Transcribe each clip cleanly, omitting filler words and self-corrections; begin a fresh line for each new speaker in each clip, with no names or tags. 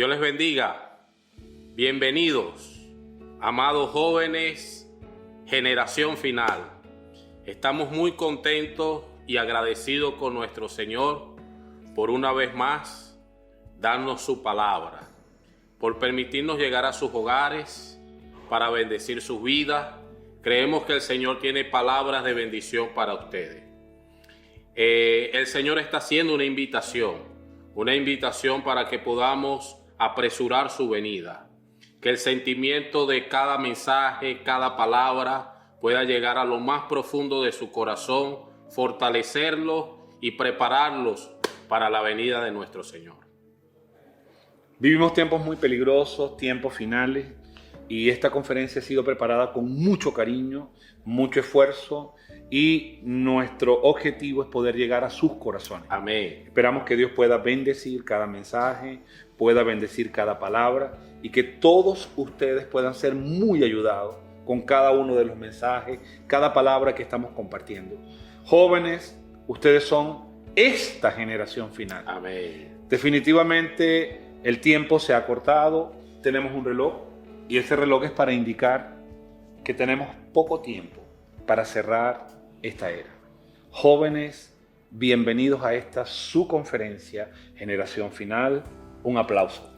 Dios les bendiga. Bienvenidos, amados jóvenes, generación final. Estamos muy contentos y agradecidos con nuestro Señor por una vez más darnos su palabra, por permitirnos llegar a sus hogares para bendecir sus vidas. Creemos que el Señor tiene palabras de bendición para ustedes. El Señor está haciendo una invitación para que podamos apresurar su venida. Que el sentimiento de cada mensaje, cada palabra pueda llegar a lo más profundo de su corazón, fortalecerlos y prepararlos para la venida de nuestro Señor.
Vivimos tiempos muy peligrosos, tiempos finales, y esta conferencia ha sido preparada con mucho cariño, mucho esfuerzo, y nuestro objetivo es poder llegar a sus corazones.
Amén.
Esperamos que Dios pueda bendecir cada mensaje, pueda bendecir cada palabra, y que todos ustedes puedan ser muy ayudados con cada uno de los mensajes, cada palabra que estamos compartiendo. Jóvenes, ustedes son esta generación final.
Amén.
Definitivamente el tiempo se ha acortado, tenemos un reloj, y ese reloj es para indicar que tenemos poco tiempo para cerrar esta era. Jóvenes, bienvenidos a esta su conferencia, Generación Final. Un aplauso.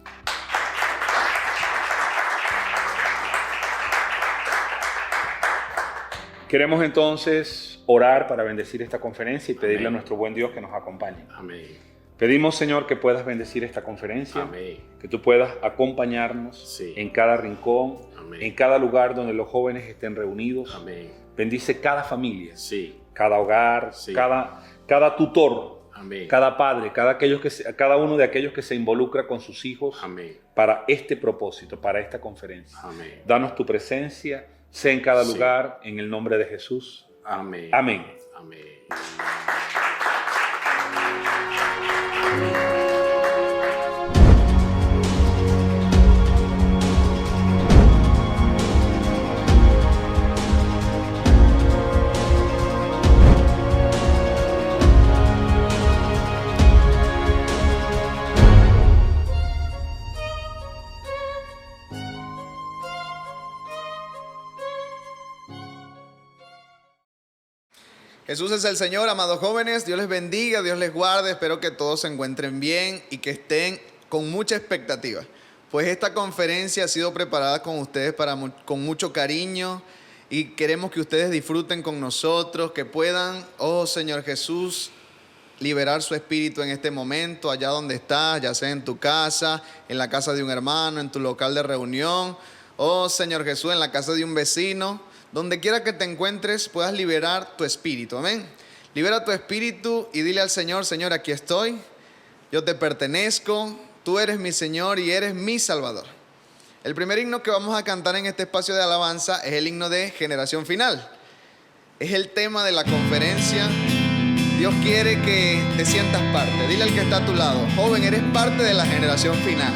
Queremos entonces orar para bendecir esta conferencia y pedirle a nuestro buen Dios que nos acompañe.
Amén.
Pedimos, Señor, que puedas bendecir esta conferencia.
Amén.
Que tú puedas acompañarnos en cada rincón, en cada lugar donde los jóvenes estén reunidos.
Amén.
Bendice cada familia,
Sí.
cada hogar,
Sí.
cada tutor,
Amén.
cada padre, cada uno de aquellos que se involucra con sus hijos.
Amén.
Para este propósito, para esta conferencia.
Amén.
Danos tu presencia, sé en cada
Sí.
lugar, en el nombre de Jesús.
Amén.
Amén.
Amén.
Jesús es el Señor, amados jóvenes. Dios les bendiga, Dios les guarde. Espero que todos se encuentren bien y que estén con mucha expectativa. Pues esta conferencia ha sido preparada con ustedes con mucho cariño, y queremos que ustedes disfruten con nosotros, que puedan, oh Señor Jesús, liberar su espíritu en este momento, allá donde estás, ya sea en tu casa, en la casa de un hermano, en tu local de reunión, oh Señor Jesús, en la casa de un vecino. Donde quiera que te encuentres, puedas liberar tu espíritu. Amén. Libera tu espíritu y dile al Señor: Señor, aquí estoy. Yo te pertenezco. Tú eres mi Señor y eres mi Salvador. El primer himno que vamos a cantar en este espacio de alabanza es el himno de Generación Final. Es el tema de la conferencia. Dios quiere que te sientas parte. Dile al que está a tu lado: joven, eres parte de la generación final.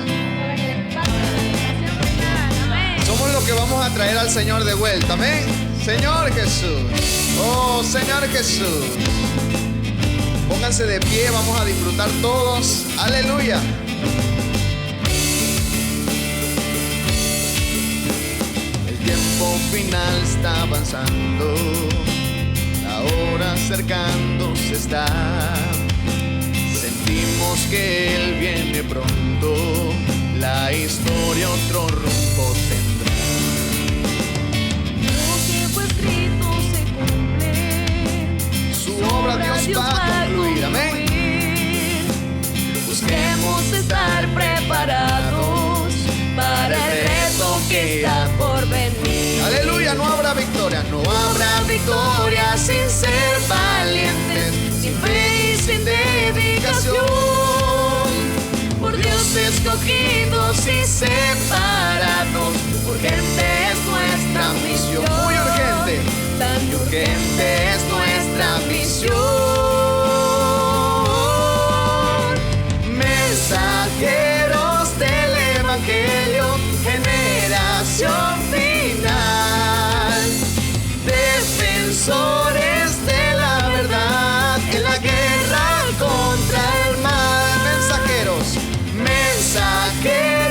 Somos los que vamos a traer al Señor de vuelta. Amén. Señor Jesús. Oh, Señor Jesús. Pónganse de pie, vamos a disfrutar todos. Aleluya. El tiempo final está avanzando. La hora acercándose está. Sentimos que Él viene pronto. La historia otro rumbo tendrá. Su obra Dios va a concluir. Amén.
Busquemos estar preparados para el reto que está por venir.
Aleluya. No habrá victoria. No habrá victoria sin ser valientes, sin fe y sin dedicación.
Por Dios escogidos y separados, urgente es nuestra misión.
Muy urgente.
Tan urgente es nuestra misión.
Mensajeros del Evangelio, generación final, defensores de la verdad en la guerra contra el mal. Mensajeros, mensajeros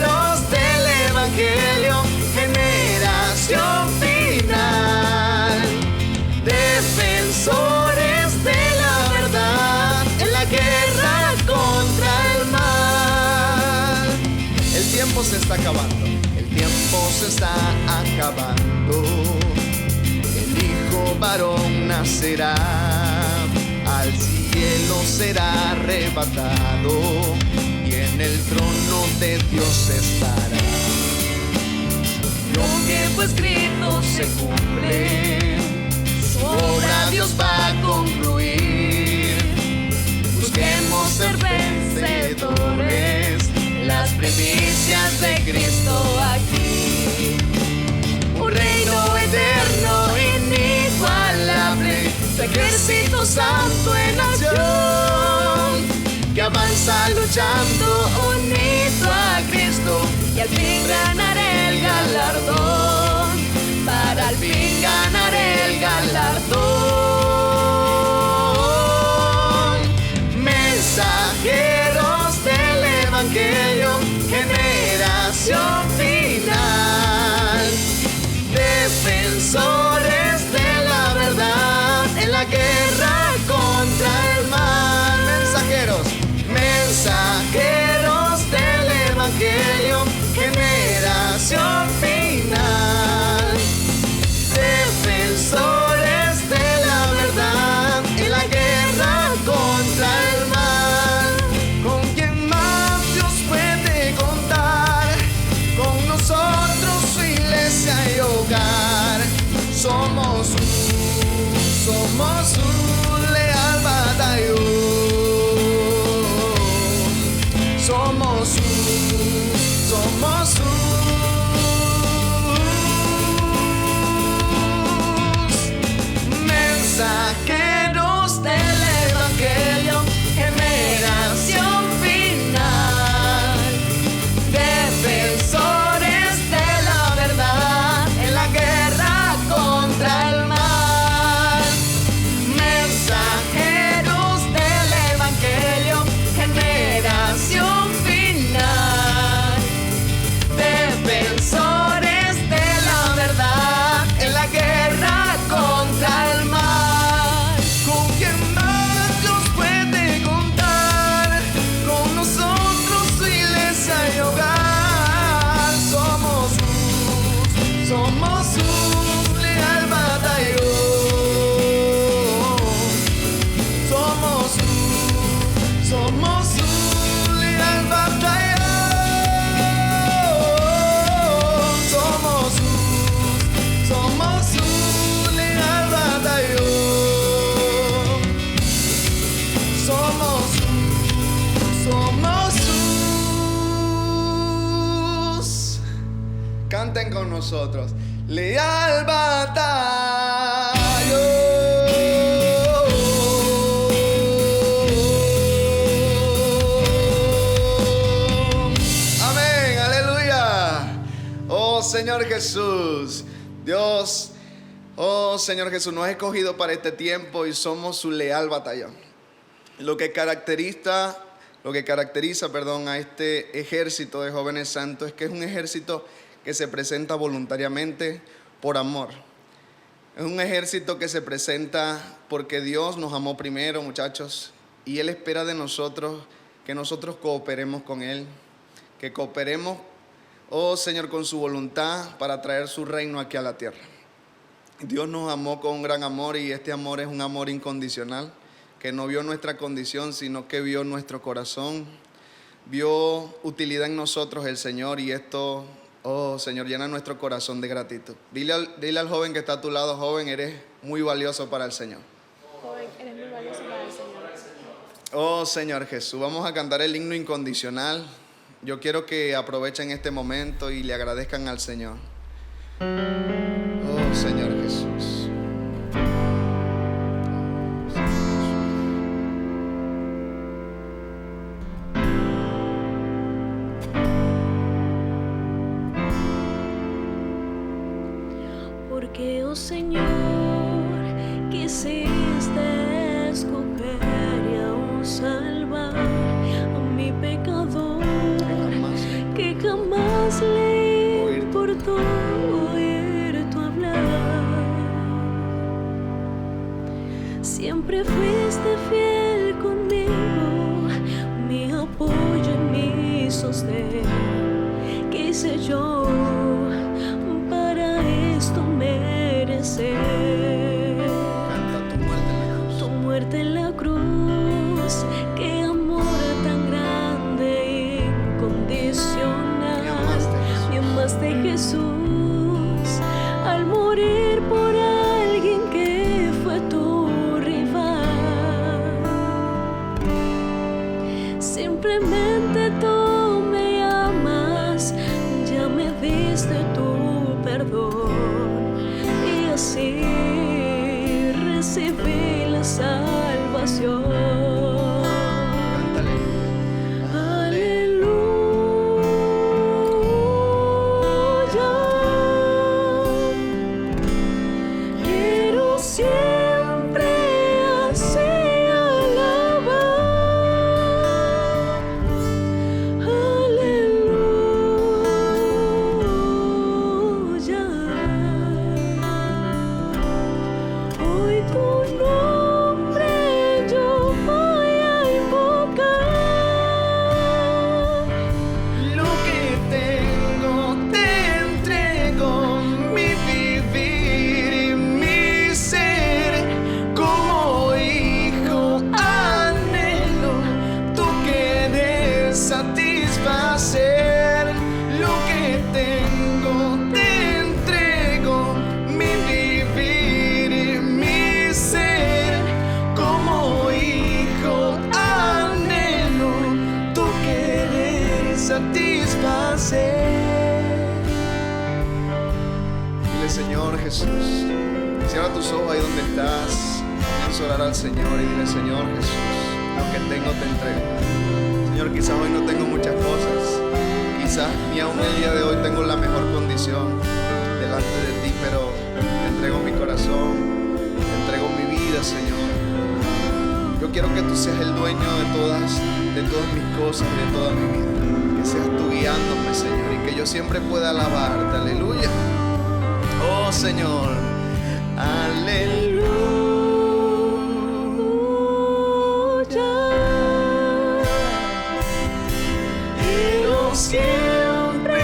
Evangelio, generación final, defensores de la verdad en la guerra contra el mal. El tiempo se está acabando, el tiempo se está acabando. El Hijo varón nacerá, al cielo será arrebatado y en el trono de Dios estará.
Lo que fue escrito se cumple, su obra Dios va a concluir. Busquemos ser vencedores, las primicias de Cristo aquí. Un reino eterno, inigualable, su ejército santo en acción, que avanza luchando unido a Cristo y al fin ganaré el galardón, para al fin ganar el galardón. Mensajeros del Evangelio, generación final, defensores de la verdad en la guerra contra el mal. Mensajeros del Evangelio, generación final, defensores de la verdad en la guerra contra el mal. ¿Con quién más Dios puede contar? Con nosotros su iglesia y hogar. Somos un leal batallón. Somos mensajeros del Evangelio, generación final, defensores de la verdad en la guerra contra el mal. Mensajeros del Evangelio, generación final, defensores de la verdad en la guerra contra el mal. ¿Con quién más Dios puede contar? Con nosotros su iglesia y hogar. Somos un leal batallón. Somos un leal batallón. Somos un leal batallón. Somos canten con nosotros. Leal batallón. Amén, aleluya. Oh Señor Jesús, Dios, oh Señor Jesús, nos has escogido para este tiempo y somos su leal batallón. Lo que caracteriza, a este ejército de jóvenes santos es que es un ejército que se presenta voluntariamente por amor. Es un ejército que se presenta porque Dios nos amó primero, muchachos, y Él espera de nosotros que nosotros cooperemos con Él, que cooperemos, oh Señor, con su voluntad para traer su reino aquí a la tierra. Dios nos amó con un gran amor y este amor es un amor incondicional, que no vio nuestra condición, sino que vio nuestro corazón, vio utilidad en nosotros el Señor, y esto, oh Señor, llena nuestro corazón de gratitud. Dile al joven que está a tu lado: joven, eres muy valioso para el Señor.
Joven, eres muy valioso para el Señor.
Oh Señor Jesús, vamos a cantar el himno incondicional. Yo quiero que aprovechen este momento y le agradezcan al Señor. Oh Señor Jesús.
Porque, oh Señor, quisiste escoger y aún salvar a mi pecador, que jamás le Siempre fuiste fiel conmigo, mi apoyo y mi sostén. ¿Qué hice yo para esto merecer?
Canta tu muerte en la cruz.
Tu muerte en la cruz, qué amor tan grande e incondicional. Me amaste, Jesús, al morir por alguien que fue tu rival. Simplemente tú me amas, ya me diste tu perdón y así recibí la salvación. Aleluya. Quiero siempre así alabar. Aleluya. Hoy tu nombre yo voy a invocar.
Lo que tengo te entrego, mi vivir y mi ser. Como hijo anhelo tu querer satisfacer. Lo que tengo te entrego, mi vivir y mi ser. Como hijo anhelo tu querer satisfacer. Dile, Señor Jesús, cierra tus ojos ahí donde estás. Comienza a orar al Señor y dile, Señor Jesús, lo que tengo te entrego. Señor, quizás hoy no tengo muchas cosas, quizás ni aún el día de hoy tengo la mejor condición delante de ti, pero te entrego mi corazón, te entrego mi vida, Señor. Yo quiero que tú seas el dueño de todas mis cosas, de toda mi vida. Que seas tú guiándome, Señor, y que yo siempre pueda alabarte. Aleluya. Oh, Señor. Aleluya. Quiero siempre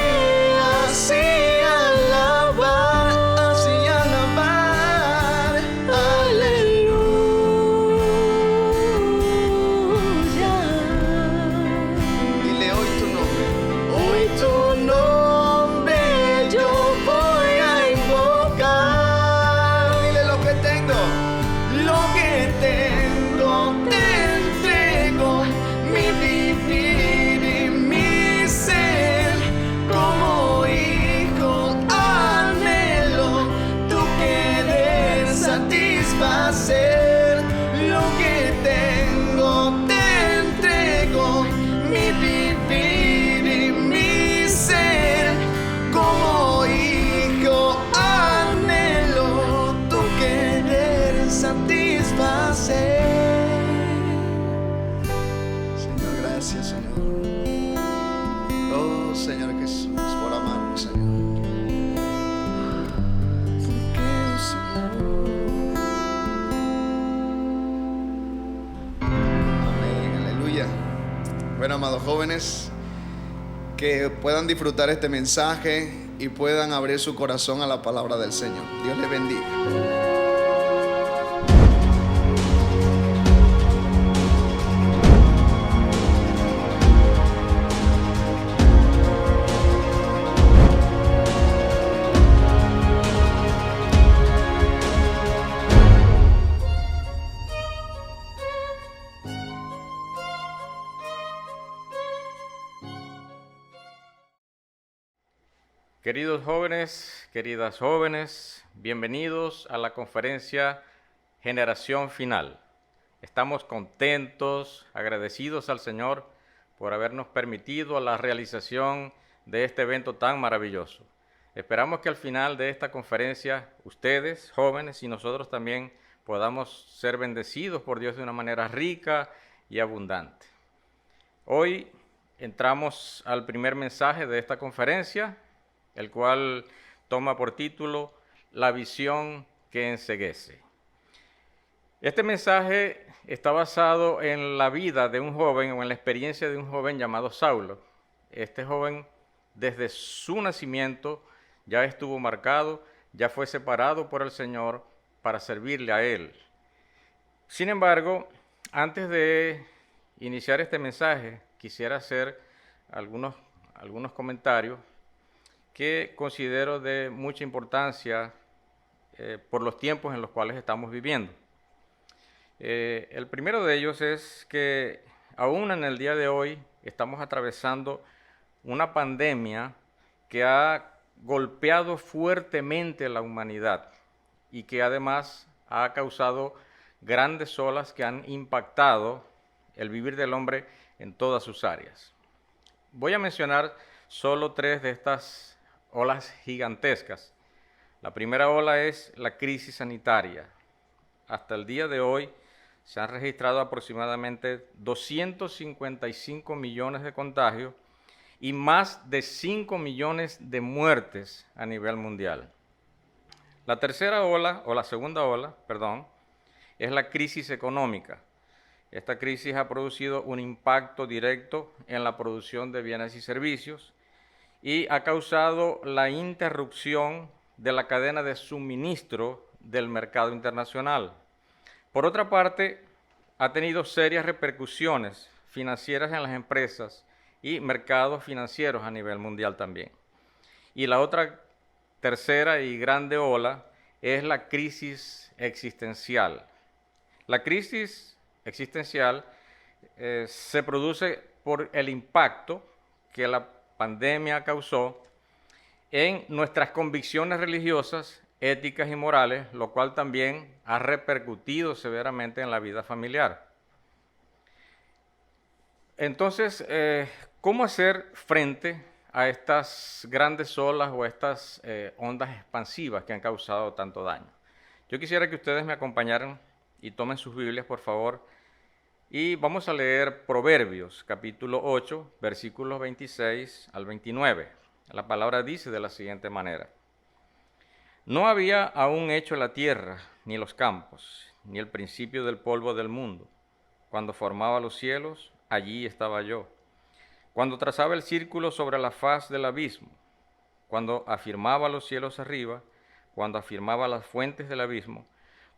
así alabar, así alabar.
Aleluya.
Dile hoy tu nombre. Hoy tu nombre yo voy a invocar. Dile lo que tengo. Lo que tengo te entrego, mi vivir y mi ser. Como hijo anhelo tu querer satisfacer. Lo que tengo te entrego, mi vivir y mi ser. Como hijo anhelo tu querer satisfacer. Señor, gracias, Señor. Oh, Señor Jesús, por amarnos, Señor. Amén, aleluya. Bueno, amados jóvenes, que puedan disfrutar este mensaje y puedan abrir su corazón a la palabra del Señor. Dios les bendiga.
Queridos jóvenes, queridas jóvenes, bienvenidos a la conferencia Generación Final. Estamos contentos, agradecidos al Señor por habernos permitido la realización de este evento tan maravilloso. Esperamos que al final de esta conferencia, ustedes, jóvenes, y nosotros también podamos ser bendecidos por Dios de una manera rica y abundante. Hoy entramos al primer mensaje de esta conferencia, el cual toma por título La visión que enceguece. Este mensaje está basado en la vida de un joven o en la experiencia de un joven llamado Saulo. Este joven, desde su nacimiento, ya estuvo marcado, ya fue separado por el Señor para servirle a Él. Sin embargo, antes de iniciar este mensaje, quisiera hacer algunos comentarios que considero de mucha importancia por los tiempos en los cuales estamos viviendo. El primero de ellos es que aún en el día de hoy estamos atravesando una pandemia que ha golpeado fuertemente a la humanidad y que además ha causado grandes olas que han impactado el vivir del hombre en todas sus áreas. Voy a mencionar solo 3 de estas olas gigantescas. La primera ola es la crisis sanitaria. Hasta el día de hoy se han registrado aproximadamente 255 millones de contagios y más de 5 millones de muertes a nivel mundial. La tercera ola, o la segunda ola, perdón, es la crisis económica. Esta crisis ha producido un impacto directo en la producción de bienes y servicios y ha causado la interrupción de la cadena de suministro del mercado internacional. Por otra parte, ha tenido serias repercusiones financieras en las empresas y mercados financieros a nivel mundial también. Y la otra tercera y grande ola es la crisis existencial. La crisis existencial se produce por el impacto que la pandemia causó en nuestras convicciones religiosas, éticas y morales, lo cual también ha repercutido severamente en la vida familiar. Entonces, ¿cómo hacer frente a estas grandes olas o estas ondas expansivas que han causado tanto daño? Yo quisiera que ustedes me acompañaran y tomen sus Biblias, por favor, y vamos a leer Proverbios, capítulo 8, versículos 26 al 29. La palabra dice de la siguiente manera: No había aún hecho la tierra, ni los campos, ni el principio del polvo del mundo. Cuando formaba los cielos, allí estaba yo. Cuando trazaba el círculo sobre la faz del abismo, cuando afirmaba los cielos arriba, cuando afirmaba las fuentes del abismo,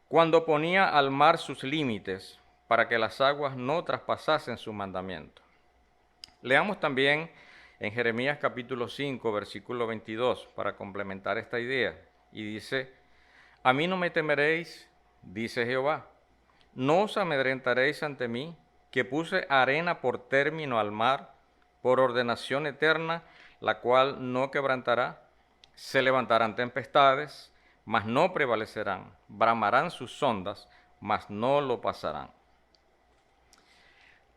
cuando ponía al mar sus límites, para que las aguas no traspasasen su mandamiento. Leamos también en Jeremías capítulo 5, versículo 22, para complementar esta idea. Y dice: A mí no me temeréis, dice Jehová, no os amedrentaréis ante mí, que puse arena por término al mar, por ordenación eterna, la cual no quebrantará. Se levantarán tempestades, mas no prevalecerán. Bramarán sus ondas, mas no lo pasarán.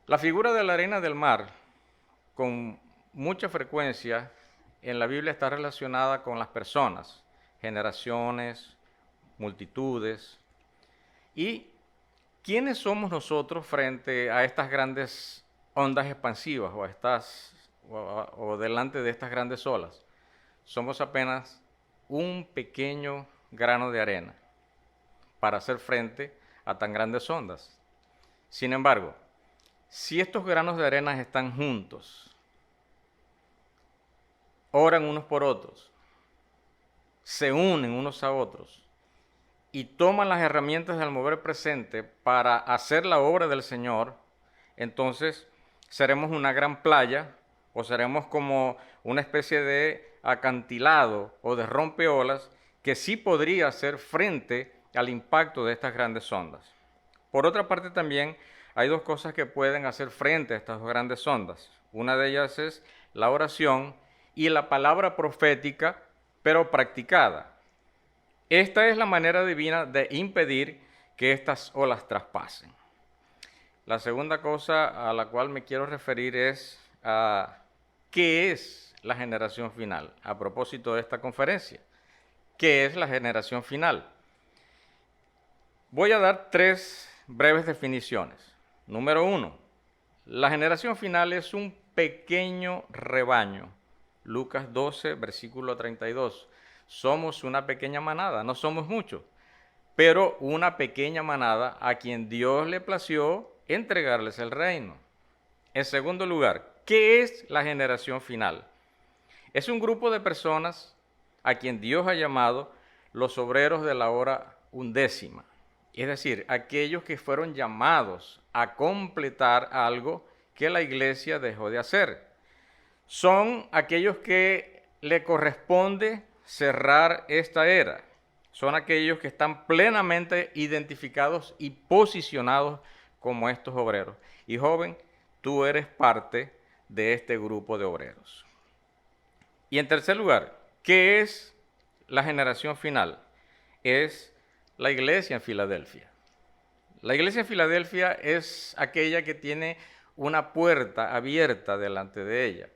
La figura de la arena del mar, con mucha frecuencia en la Biblia, está relacionada con las personas, generaciones, multitudes. ¿Y quiénes somos nosotros frente a estas grandes ondas expansivas o delante de estas grandes olas? Somos apenas un pequeño grano de arena para hacer frente a tan grandes ondas. Sin embargo, si estos granos de arena están juntos, oran unos por otros, se unen unos a otros y toman las herramientas del mover presente para hacer la obra del Señor, entonces seremos una gran playa o seremos como una especie de acantilado o de rompeolas que sí podría hacer frente al impacto de estas grandes ondas. Por otra parte, también hay 2 cosas que pueden hacer frente a estas grandes ondas. Una de ellas es la oración y la palabra profética, pero practicada. Esta es la manera divina de impedir que estas olas traspasen. La segunda cosa a la cual me quiero referir es ¿qué es la generación final? A propósito de esta conferencia, ¿qué es la generación final? Voy a dar 3 breves definiciones. Número 1, la generación final es un pequeño rebaño. Lucas 12, versículo 32. Somos una pequeña manada, no somos muchos, pero una pequeña manada a quien Dios le plació entregarles el reino. En segundo lugar, ¿qué es la generación final? Es un grupo de personas a quien Dios ha llamado los obreros de la hora undécima, es decir, aquellos que fueron llamados a completar algo que la iglesia dejó de hacer. Son aquellos que le corresponde cerrar esta era. Son aquellos que están plenamente identificados y posicionados como estos obreros. Y joven, tú eres parte de este grupo de obreros. Y en tercer lugar, ¿qué es la generación final? Es la iglesia en Filadelfia. La iglesia en Filadelfia es aquella que tiene una puerta abierta delante de ella.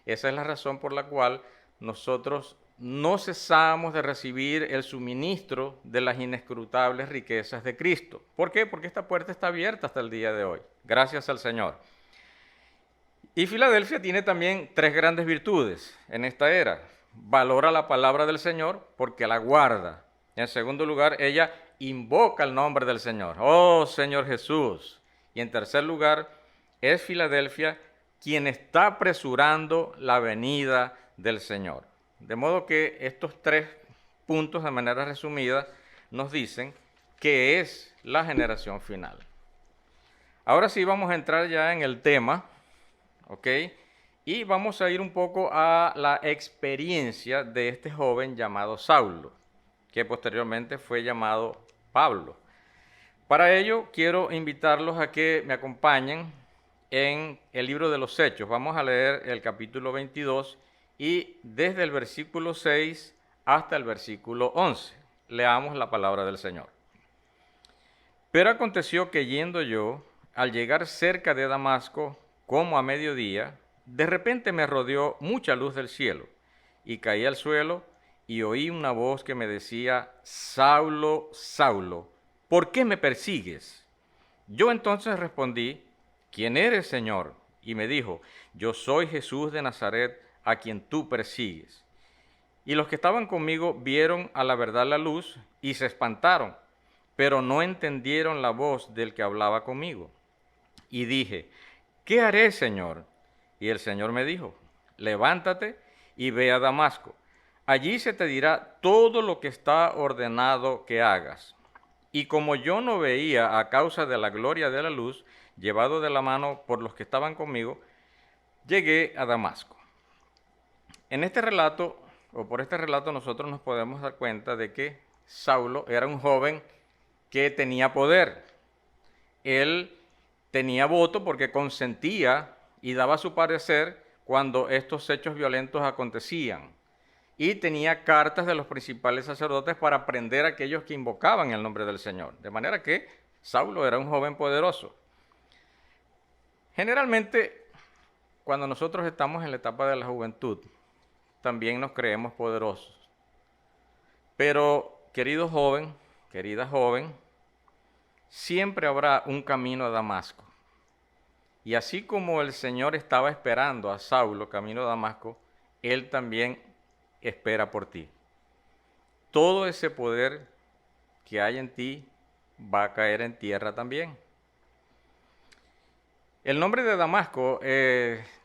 Esa es la razón por la cual nosotros no cesamos de recibir el suministro de las inescrutables riquezas de Cristo. ¿Por qué? Porque esta puerta está abierta hasta el día de hoy. Gracias al Señor. Y Filadelfia tiene también tres grandes virtudes en esta era. Valora la palabra del Señor porque la guarda. En segundo lugar, ella invoca el nombre del Señor. ¡Oh, Señor Jesús! Y en tercer lugar, es Filadelfia quien está apresurando la venida del Señor. De modo que estos tres puntos, de manera resumida, nos dicen qué es la generación final. Ahora sí vamos a entrar ya en el tema, ¿ok? Y vamos a ir un poco a la experiencia de este joven llamado Saulo, que posteriormente fue llamado Pablo. Para ello quiero invitarlos a que me acompañen en el libro de los Hechos. Vamos a leer el capítulo 22 y desde el versículo 6 hasta el versículo 11. Leamos la palabra del Señor. Pero aconteció que yendo yo, al llegar cerca de Damasco, como a mediodía, de repente me rodeó mucha luz del cielo, y caí al suelo, y oí una voz que me decía: Saulo, Saulo, ¿por qué me persigues? Yo entonces respondí: ¿Quién eres, Señor? Y me dijo: Yo soy Jesús de Nazaret, a quien tú persigues. Y los que estaban conmigo vieron a la verdad la luz y se espantaron, pero no entendieron la voz del que hablaba conmigo. Y dije: ¿qué haré, Señor? Y el Señor me dijo: levántate y ve a Damasco. Allí se te dirá todo lo que está ordenado que hagas. Y como yo no veía a causa de la gloria de la luz, llevado de la mano por los que estaban conmigo, llegué a Damasco. En este relato, o por este relato, nosotros nos podemos dar cuenta de que Saulo era un joven que tenía poder. Él tenía voto porque consentía y daba su parecer cuando estos hechos violentos acontecían. Y tenía cartas de los principales sacerdotes para prender a aquellos que invocaban el nombre del Señor. De manera que Saulo era un joven poderoso. Generalmente, cuando nosotros estamos en la etapa de la juventud, también nos creemos poderosos. Pero, querido joven, querida joven, siempre habrá un camino a Damasco. Y así como el Señor estaba esperando a Saulo camino a Damasco, Él también espera por ti. Todo ese poder que hay en ti va a caer en tierra también. El nombre de Damasco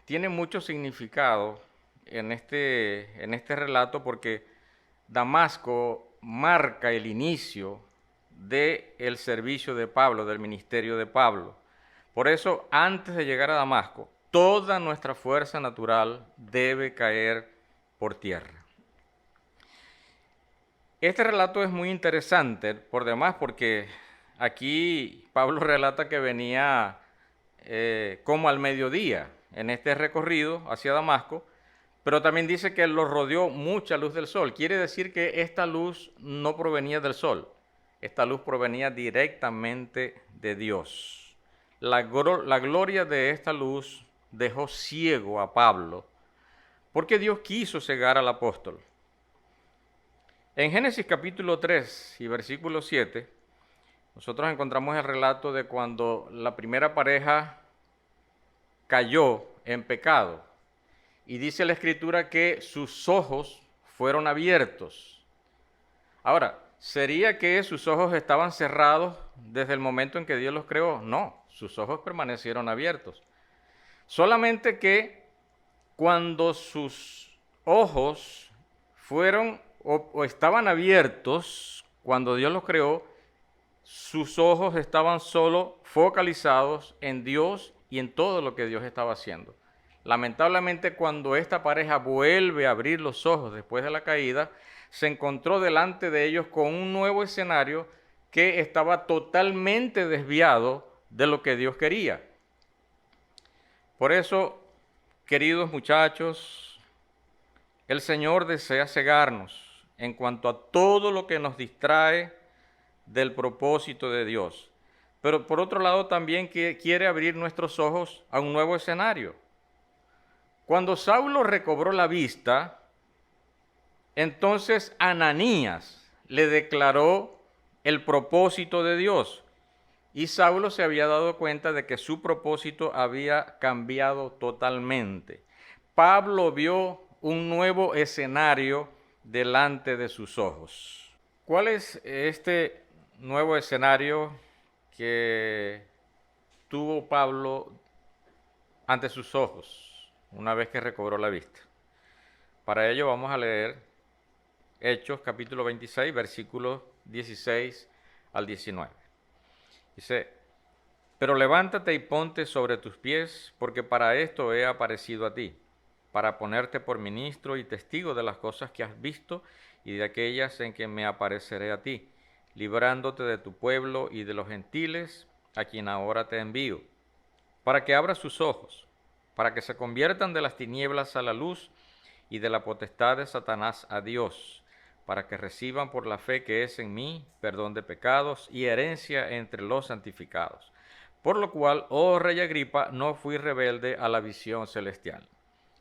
tiene mucho significado en este relato porque Damasco marca el inicio del servicio de Pablo, del ministerio de Pablo. Por eso, antes de llegar a Damasco, toda nuestra fuerza natural debe caer por tierra. Este relato es muy interesante, por demás, porque aquí Pablo relata que venía como al mediodía en este recorrido hacia Damasco, pero también dice que lo rodeó mucha luz del sol. Quiere decir que esta luz no provenía del sol, esta luz provenía directamente de Dios. La gloria de esta luz dejó ciego a Pablo, porque Dios quiso cegar al apóstol. En Génesis capítulo 3 y versículo 7, nosotros encontramos el relato de cuando la primera pareja cayó en pecado. Y dice la Escritura que sus ojos fueron abiertos. Ahora, ¿sería que sus ojos estaban cerrados desde el momento en que Dios los creó? No, sus ojos permanecieron abiertos. Solamente que cuando sus ojos fueron o estaban abiertos, cuando Dios los creó, sus ojos estaban solo focalizados en Dios y en todo lo que Dios estaba haciendo. Lamentablemente, cuando esta pareja vuelve a abrir los ojos después de la caída, se encontró delante de ellos con un nuevo escenario que estaba totalmente desviado de lo que Dios quería. Por eso, queridos muchachos, el Señor desea cegarnos en cuanto a todo lo que nos distrae del propósito de Dios. Pero por otro lado también quiere abrir nuestros ojos a un nuevo escenario. Cuando Saulo recobró la vista, entonces Ananías le declaró el propósito de Dios. Y Saulo se había dado cuenta de que su propósito había cambiado totalmente. Pablo vio un nuevo escenario delante de sus ojos. ¿Cuál es este nuevo escenario que tuvo Pablo ante sus ojos una vez que recobró la vista? Para ello vamos a leer Hechos capítulo 26, versículos 16 al 19. Dice: pero levántate y ponte sobre tus pies, porque para esto he aparecido a ti, para ponerte por ministro y testigo de las cosas que has visto y de aquellas en que me apareceré a ti, librándote de tu pueblo y de los gentiles, a quien ahora te envío, para que abras sus ojos, para que se conviertan de las tinieblas a la luz y de la potestad de Satanás a Dios, para que reciban por la fe que es en mí perdón de pecados y herencia entre los santificados. Por lo cual, oh rey Agripa, no fui rebelde a la visión celestial.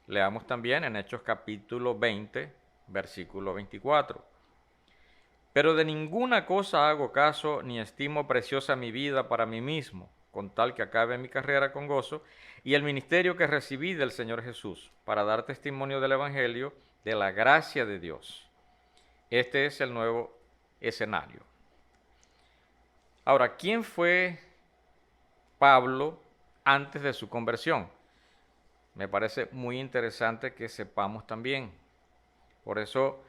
Leamos también en Hechos capítulo 20, versículo 24. Pero de ninguna cosa hago caso, ni estimo preciosa mi vida para mí mismo, con tal que acabe mi carrera con gozo, y el ministerio que recibí del Señor Jesús, para dar testimonio del Evangelio, de la gracia de Dios. Este es el nuevo escenario. Ahora, ¿quién fue Pablo antes de su conversión? Me parece muy interesante que sepamos también. Por eso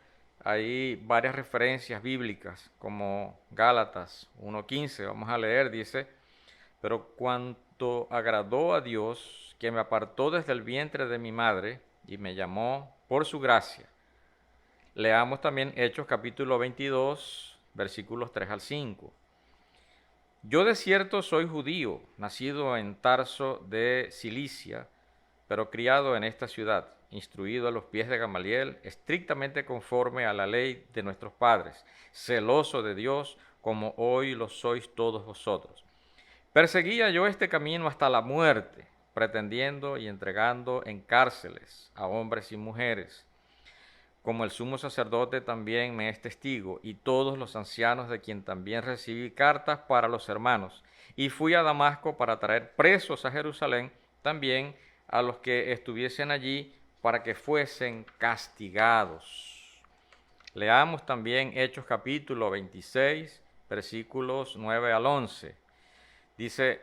hay varias referencias bíblicas, como Gálatas 1:15. Vamos a leer, dice: pero cuanto agradó a Dios, que me apartó desde el vientre de mi madre y me llamó por su gracia. Leamos también Hechos capítulo 22, versículos 3 al 5. Yo de cierto soy judío, nacido en Tarso de Cilicia, pero criado en esta ciudad, instruido a los pies de Gamaliel, estrictamente conforme a la ley de nuestros padres, celoso de Dios, como hoy lo sois todos vosotros. Perseguía yo este camino hasta la muerte, pretendiendo y entregando en cárceles a hombres y mujeres, como el sumo sacerdote también me es testigo, y todos los ancianos, de quien también recibí cartas para los hermanos. Y fui a Damasco para traer presos a Jerusalén también a los que estuviesen allí, para que fuesen castigados. Leamos también Hechos capítulo 26, versículos 9 al 11. Dice: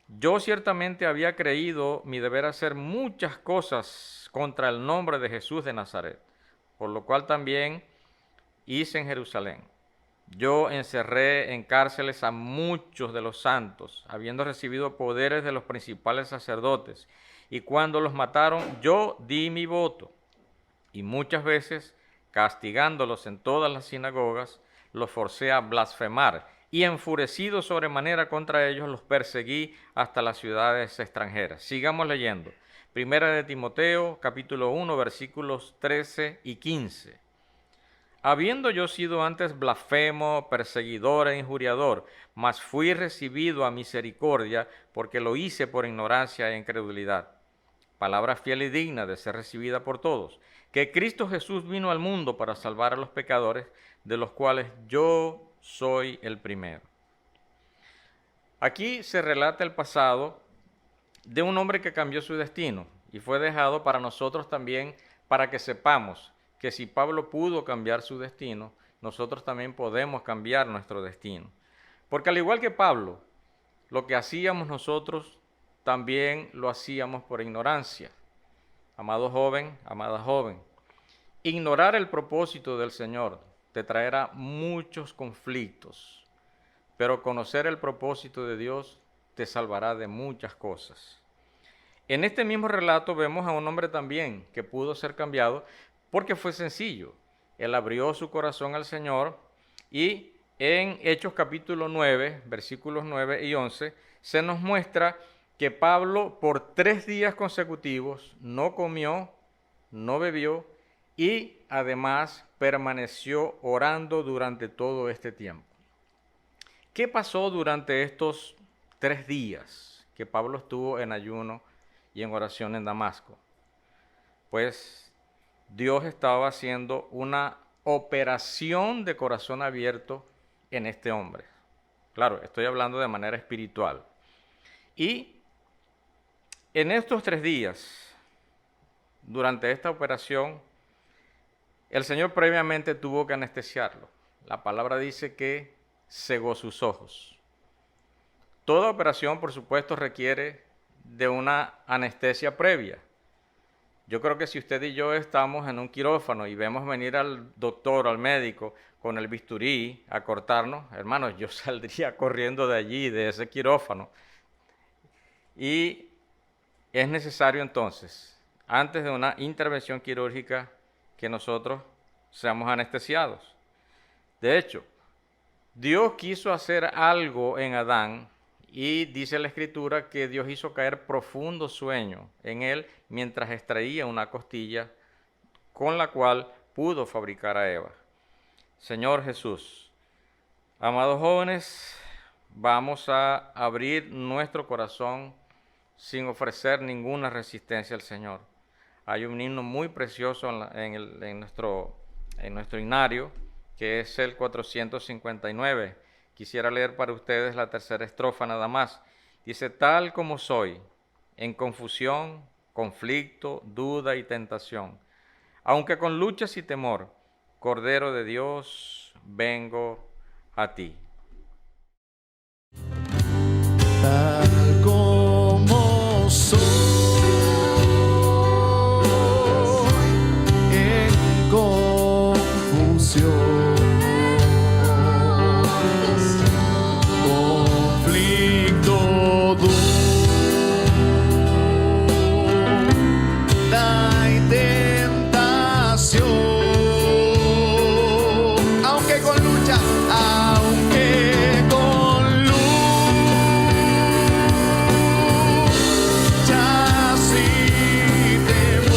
yo ciertamente había creído mi deber hacer muchas cosas contra el nombre de Jesús de Nazaret, por lo cual también hice en Jerusalén. Yo encerré en cárceles a muchos de los santos, habiendo recibido poderes de los principales sacerdotes, y cuando los mataron, yo di mi voto. Y muchas veces, castigándolos en todas las sinagogas, los forcé a blasfemar, y enfurecido sobremanera contra ellos, los perseguí hasta las ciudades extranjeras. Sigamos leyendo. Primera de Timoteo, capítulo 1, versículos 13 y 15. Habiendo yo sido antes blasfemo, perseguidor e injuriador, mas fui recibido a misericordia, porque lo hice por ignorancia e incredulidad. Palabra fiel y digna de ser recibida por todos, que Cristo Jesús vino al mundo para salvar a los pecadores, de los cuales yo soy el primero. Aquí se relata el pasado de un hombre que cambió su destino y fue dejado para nosotros también, para que sepamos que si Pablo pudo cambiar su destino, nosotros también podemos cambiar nuestro destino. Porque al igual que Pablo, lo que hacíamos nosotros también lo hacíamos por ignorancia. Amado joven, amada joven, ignorar el propósito del Señor te traerá muchos conflictos, pero conocer el propósito de Dios te salvará de muchas cosas. En este mismo relato vemos a un hombre también que pudo ser cambiado porque fue sencillo. Él abrió su corazón al Señor y en Hechos capítulo 9, versículos 9 y 11, se nos muestra que Pablo por 3 días consecutivos no comió, no bebió y además permaneció orando durante todo este tiempo. ¿Qué pasó durante estos 3 días que Pablo estuvo en ayuno y en oración en Damasco? Pues Dios estaba haciendo una operación de corazón abierto en este hombre. Claro, estoy hablando de manera espiritual. Y en estos 3 días, durante esta operación, el Señor previamente tuvo que anestesiarlo. La palabra dice que cegó sus ojos. Toda operación, por supuesto, requiere de una anestesia previa. Yo creo que si usted y yo estamos en un quirófano y vemos venir al doctor o al médico con el bisturí a cortarnos, hermanos, yo saldría corriendo de allí, de ese quirófano. Y es necesario entonces, antes de una intervención quirúrgica, que nosotros seamos anestesiados. De hecho, Dios quiso hacer algo en Adán y dice la Escritura que Dios hizo caer profundo sueño en él mientras extraía una costilla con la cual pudo fabricar a Eva. Señor Jesús, amados jóvenes, vamos a abrir nuestro corazón sin ofrecer ninguna resistencia al Señor. Hay un himno muy precioso en nuestro himnario, que es el 459. Quisiera leer para ustedes la tercera estrofa nada más. Dice: tal como soy, en confusión, conflicto, duda y tentación, aunque con luchas y temor, Cordero de Dios, vengo a ti.
Tal como soy, en confusión, conflicto, duda y tentación, aunque con lucha, aunque con lucha sin temor,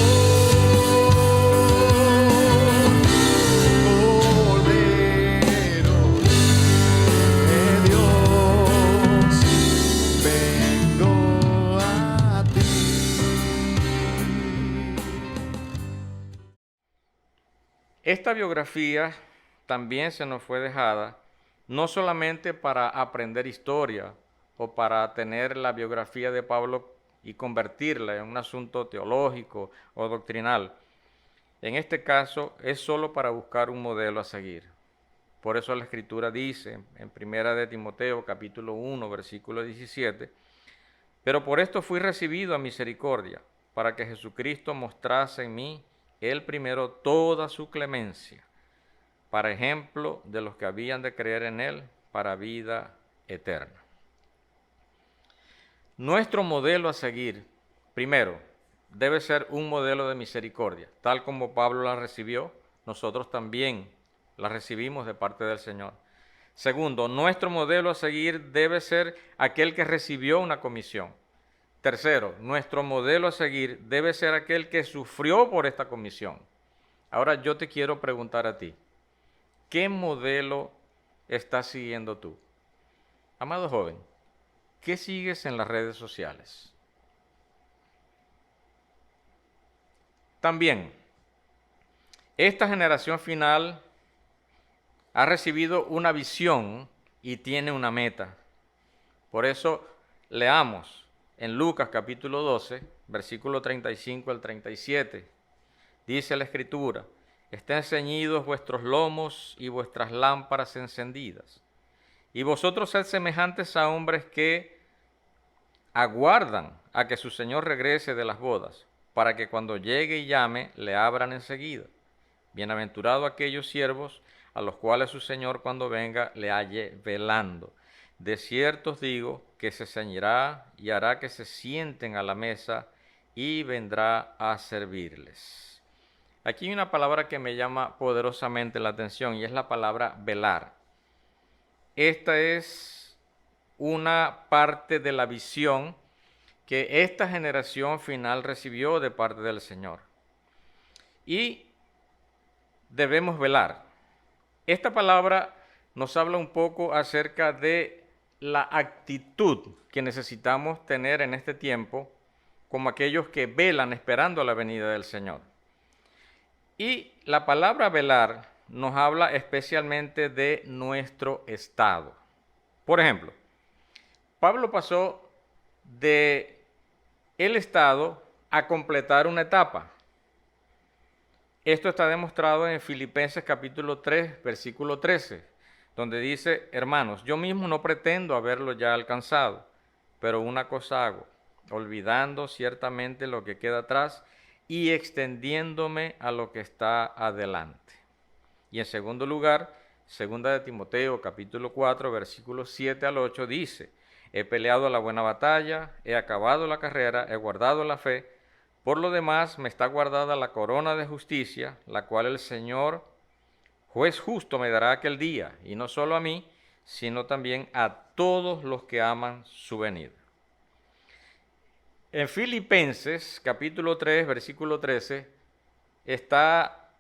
Cordero de Dios, vengo a ti.
Esta biografía también se nos fue dejada no solamente para aprender historia o para tener la biografía de Pablo y convertirla en un asunto teológico o doctrinal. En este caso es solo para buscar un modelo a seguir. Por eso la Escritura dice en 1 de Timoteo capítulo 1 versículo 17: pero por esto fui recibido a misericordia, para que Jesucristo mostrase en mí él primero toda su clemencia, para ejemplo de los que habían de creer en él para vida eterna. Nuestro modelo a seguir, primero, debe ser un modelo de misericordia. Tal como Pablo la recibió, nosotros también la recibimos de parte del Señor. Segundo, nuestro modelo a seguir debe ser aquel que recibió una comisión. Tercero, nuestro modelo a seguir debe ser aquel que sufrió por esta comisión. Ahora yo te quiero preguntar a ti, ¿qué modelo estás siguiendo tú? Amado joven, ¿qué sigues en las redes sociales? También, esta generación final ha recibido una visión y tiene una meta. Por eso leamos en Lucas capítulo 12, versículo 35 al 37. Dice la Escritura: estén ceñidos vuestros lomos y vuestras lámparas encendidas. Y vosotros sed semejantes a hombres que aguardan a que su Señor regrese de las bodas, para que cuando llegue y llame, le abran enseguida. Bienaventurado aquellos siervos a los cuales su Señor cuando venga le halle velando. De cierto os digo que se ceñirá y hará que se sienten a la mesa y vendrá a servirles. Aquí hay una palabra que me llama poderosamente la atención y es la palabra velar. Esta es una parte de la visión que esta generación final recibió de parte del Señor. Y debemos velar. Esta palabra nos habla un poco acerca de la actitud que necesitamos tener en este tiempo como aquellos que velan esperando la venida del Señor. Y la palabra velar nos habla especialmente de nuestro estado. Por ejemplo, Pablo pasó de el estado a completar una etapa. Esto está demostrado en Filipenses capítulo 3, versículo 13, donde dice: hermanos, yo mismo no pretendo haberlo ya alcanzado, pero una cosa hago, olvidando ciertamente lo que queda atrás y extendiéndome a lo que está adelante. Y en segundo lugar, segunda de Timoteo capítulo 4, versículos 7 al 8 dice: he peleado la buena batalla, he acabado la carrera, he guardado la fe. Por lo demás, me está guardada la corona de justicia, la cual el Señor, juez justo, me dará aquel día, y no solo a mí, sino también a todos los que aman su venida. En Filipenses, capítulo 3, versículo 13, está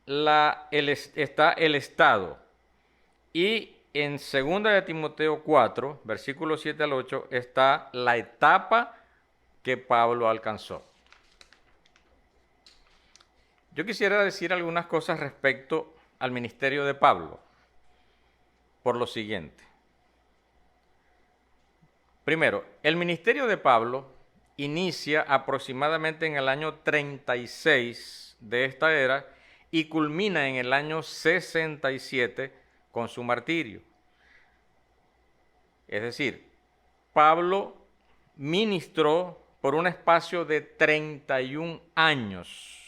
el estado. Y en 2 de Timoteo 4, versículo 7 al 8, está la etapa que Pablo alcanzó. Yo quisiera decir algunas cosas respecto al ministerio de Pablo, por lo siguiente. Primero, el ministerio de Pablo inicia aproximadamente en el año 36 de esta era y culmina en el año 67 con su martirio. Es decir, Pablo ministró por un espacio de 31 años.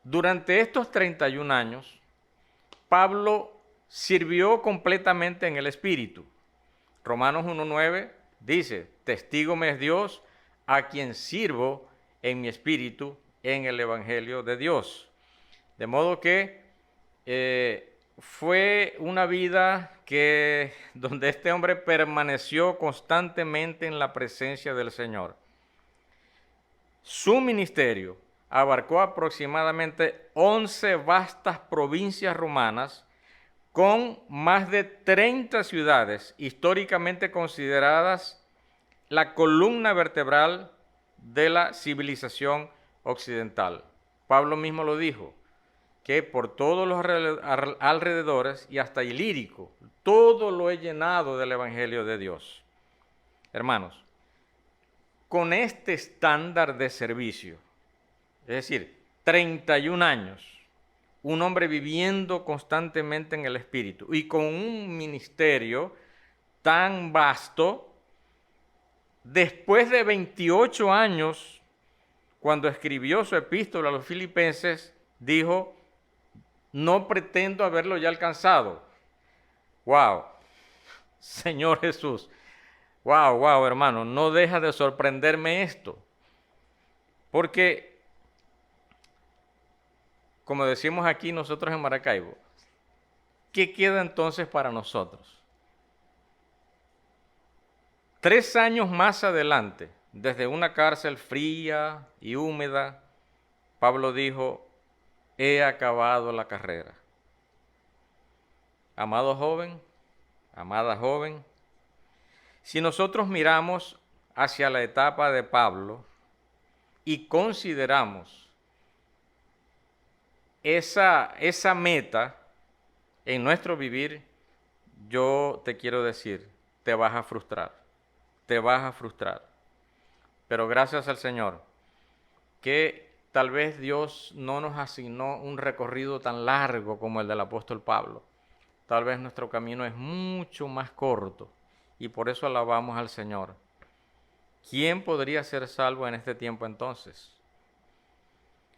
Durante estos 31 años, Pablo sirvió completamente en el Espíritu. Romanos 1:9 dice: testigo me es Dios, a quien sirvo en mi espíritu en el Evangelio de Dios. De modo que fue una vida donde este hombre permaneció constantemente en la presencia del Señor. Su ministerio abarcó aproximadamente 11 vastas provincias romanas con más de 30 ciudades históricamente consideradas la columna vertebral de la civilización occidental. Pablo mismo lo dijo, que por todos los alrededores y hasta Ilírico, todo lo he llenado del Evangelio de Dios. Hermanos, con este estándar de servicio, es decir, 31 años, un hombre viviendo constantemente en el Espíritu y con un ministerio tan vasto, después de 28 años, cuando escribió su epístola a los filipenses, dijo: no pretendo haberlo ya alcanzado. ¡Wow! Señor Jesús. ¡Wow, hermano! No deja de sorprenderme esto. Porque, como decimos aquí nosotros en Maracaibo, ¿qué queda entonces para nosotros? 3 años más adelante, desde una cárcel fría y húmeda, Pablo dijo: he acabado la carrera. Amado joven, amada joven, si nosotros miramos hacia la etapa de Pablo y consideramos esa meta en nuestro vivir, yo te quiero decir, te vas a frustrar, te vas a frustrar. Pero gracias al Señor, que tal vez Dios no nos asignó un recorrido tan largo como el del apóstol Pablo. Tal vez nuestro camino es mucho más corto y por eso alabamos al Señor. ¿Quién podría ser salvo en este tiempo entonces?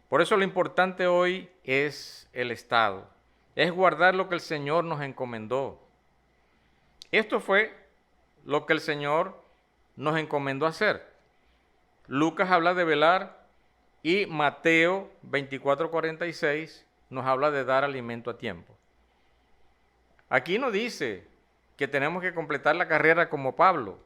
Por eso lo importante hoy es el estado, es guardar lo que el Señor nos encomendó. Esto fue lo que el Señor nos encomendó hacer. Lucas habla de velar y Mateo 24:46 nos habla de dar alimento a tiempo. Aquí no dice que tenemos que completar la carrera como Pablo.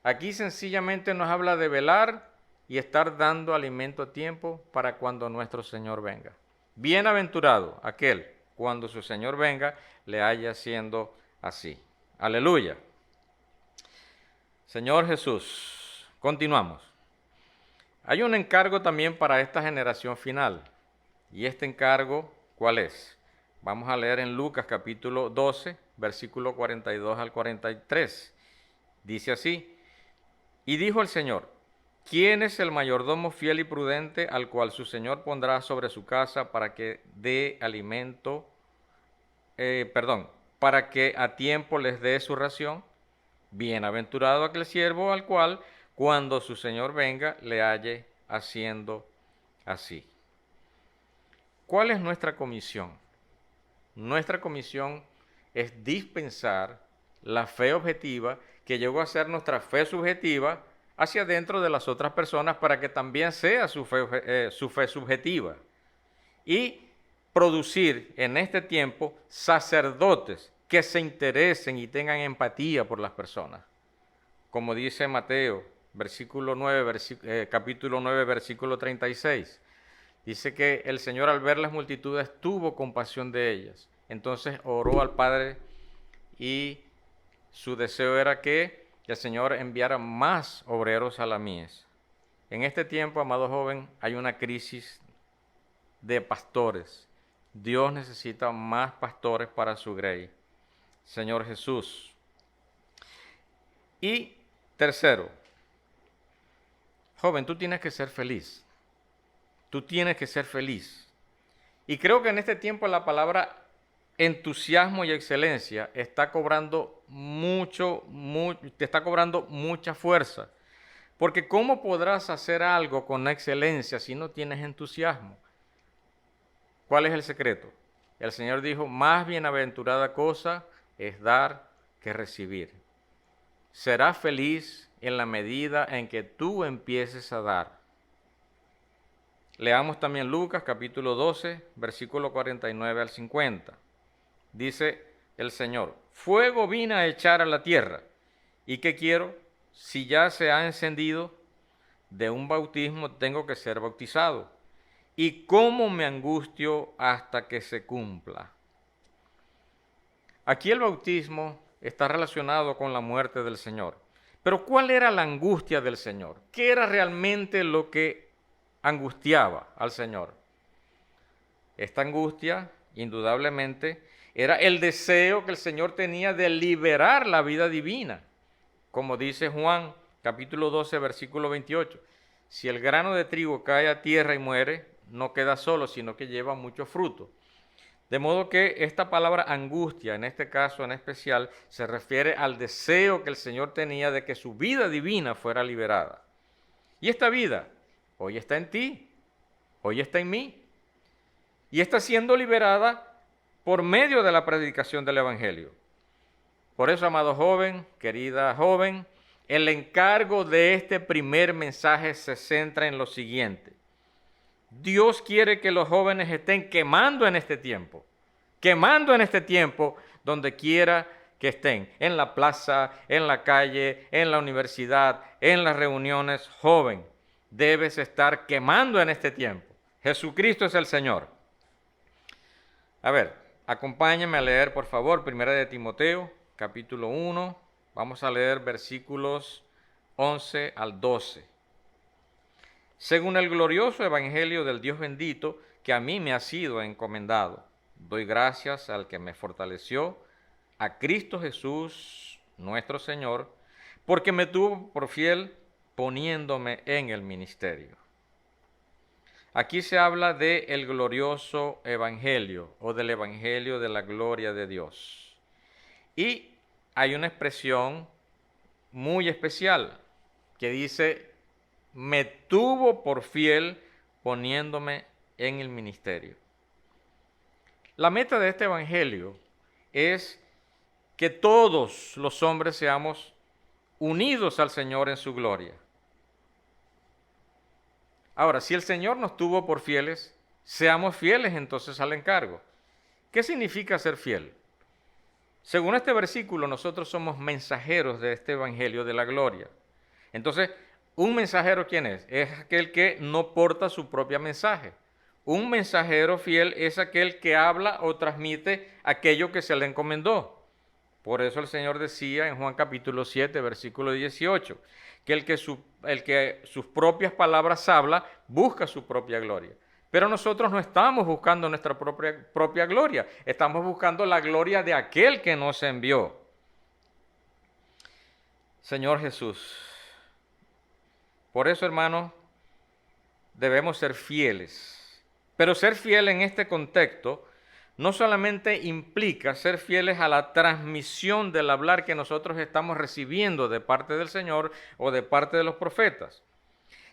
Aquí sencillamente nos habla de velar y estar dando alimento a tiempo para cuando nuestro Señor venga. Bienaventurado aquel, cuando su Señor venga, le haya haciendo así. Aleluya. Señor Jesús, continuamos. Hay un encargo también para esta generación final. ¿Y este encargo cuál es? Vamos a leer en Lucas capítulo 12, versículo 42 al 43. Dice así: y dijo el Señor: ¿quién es el mayordomo fiel y prudente al cual su Señor pondrá sobre su casa para que dé alimento, para que a tiempo les dé su ración? Bienaventurado aquel siervo al cual, cuando su Señor venga, le halle haciendo así. ¿Cuál es nuestra comisión? Nuestra comisión es dispensar la fe objetiva que llegó a ser nuestra fe subjetiva hacia dentro de las otras personas para que también sea su fe subjetiva. Y producir en este tiempo sacerdotes que se interesen y tengan empatía por las personas. Como dice Mateo, capítulo 9, versículo 36. Dice que el Señor al ver las multitudes tuvo compasión de ellas. Entonces oró al Padre y su deseo era que el Señor enviara más obreros a la mies. En este tiempo, amado joven, hay una crisis de pastores. Dios necesita más pastores para su grey. Señor Jesús. Y tercero, joven, tú tienes que ser feliz. Tú tienes que ser feliz. Y creo que en este tiempo la palabra entusiasmo y excelencia está cobrando te está cobrando mucha fuerza. Porque ¿cómo podrás hacer algo con excelencia si no tienes entusiasmo? ¿Cuál es el secreto? El Señor dijo: más bienaventurada cosa es dar que recibir. Serás feliz en la medida en que tú empieces a dar. Leamos también Lucas capítulo 12, versículo 49 al 50. Dice el Señor: fuego vine a echar a la tierra. ¿Y qué quiero? Si ya se ha encendido, de un bautismo tengo que ser bautizado. ¿Y cómo me angustio hasta que se cumpla? Aquí el bautismo está relacionado con la muerte del Señor. Pero ¿cuál era la angustia del Señor? ¿Qué era realmente lo que angustiaba al Señor? Esta angustia, indudablemente, era el deseo que el Señor tenía de liberar la vida divina. Como dice Juan, capítulo 12, versículo 28. Si el grano de trigo cae a tierra y muere, no queda solo, sino que lleva mucho fruto. De modo que esta palabra angustia, en este caso en especial, se refiere al deseo que el Señor tenía de que su vida divina fuera liberada. Y esta vida hoy está en ti, hoy está en mí, y está siendo liberada por medio de la predicación del Evangelio. Por eso, amado joven, querida joven, el encargo de este primer mensaje se centra en lo siguiente. Dios quiere que los jóvenes estén quemando en este tiempo donde quiera que estén, en la plaza, en la calle, en la universidad, en las reuniones. Joven, debes estar quemando en este tiempo. Jesucristo es el Señor. A ver, acompáñenme a leer, por favor, 1 de Timoteo, capítulo 1. Vamos a leer versículos 11 al 12. Según el glorioso evangelio del Dios bendito, que a mí me ha sido encomendado, doy gracias al que me fortaleció, a Cristo Jesús, nuestro Señor, porque me tuvo por fiel poniéndome en el ministerio. Aquí se habla del glorioso evangelio o del evangelio de la gloria de Dios. Y hay una expresión muy especial que dice, me tuvo por fiel poniéndome en el ministerio. La meta de este evangelio es que todos los hombres seamos unidos al Señor en su gloria. Ahora, si el Señor nos tuvo por fieles, seamos fieles entonces al encargo. ¿Qué significa ser fiel? Según este versículo, nosotros somos mensajeros de este evangelio de la gloria. Entonces, ¿un mensajero quién es? Es aquel que no porta su propio mensaje. Un mensajero fiel es aquel que habla o transmite aquello que se le encomendó. Por eso el Señor decía en Juan capítulo 7, versículo 18, que el que sus propias palabras habla, busca su propia gloria. Pero nosotros no estamos buscando nuestra propia gloria, estamos buscando la gloria de aquel que nos envió. Señor Jesús, por eso, hermanos, debemos ser fieles. Pero ser fiel en este contexto no solamente implica ser fieles a la transmisión del hablar que nosotros estamos recibiendo de parte del Señor o de parte de los profetas.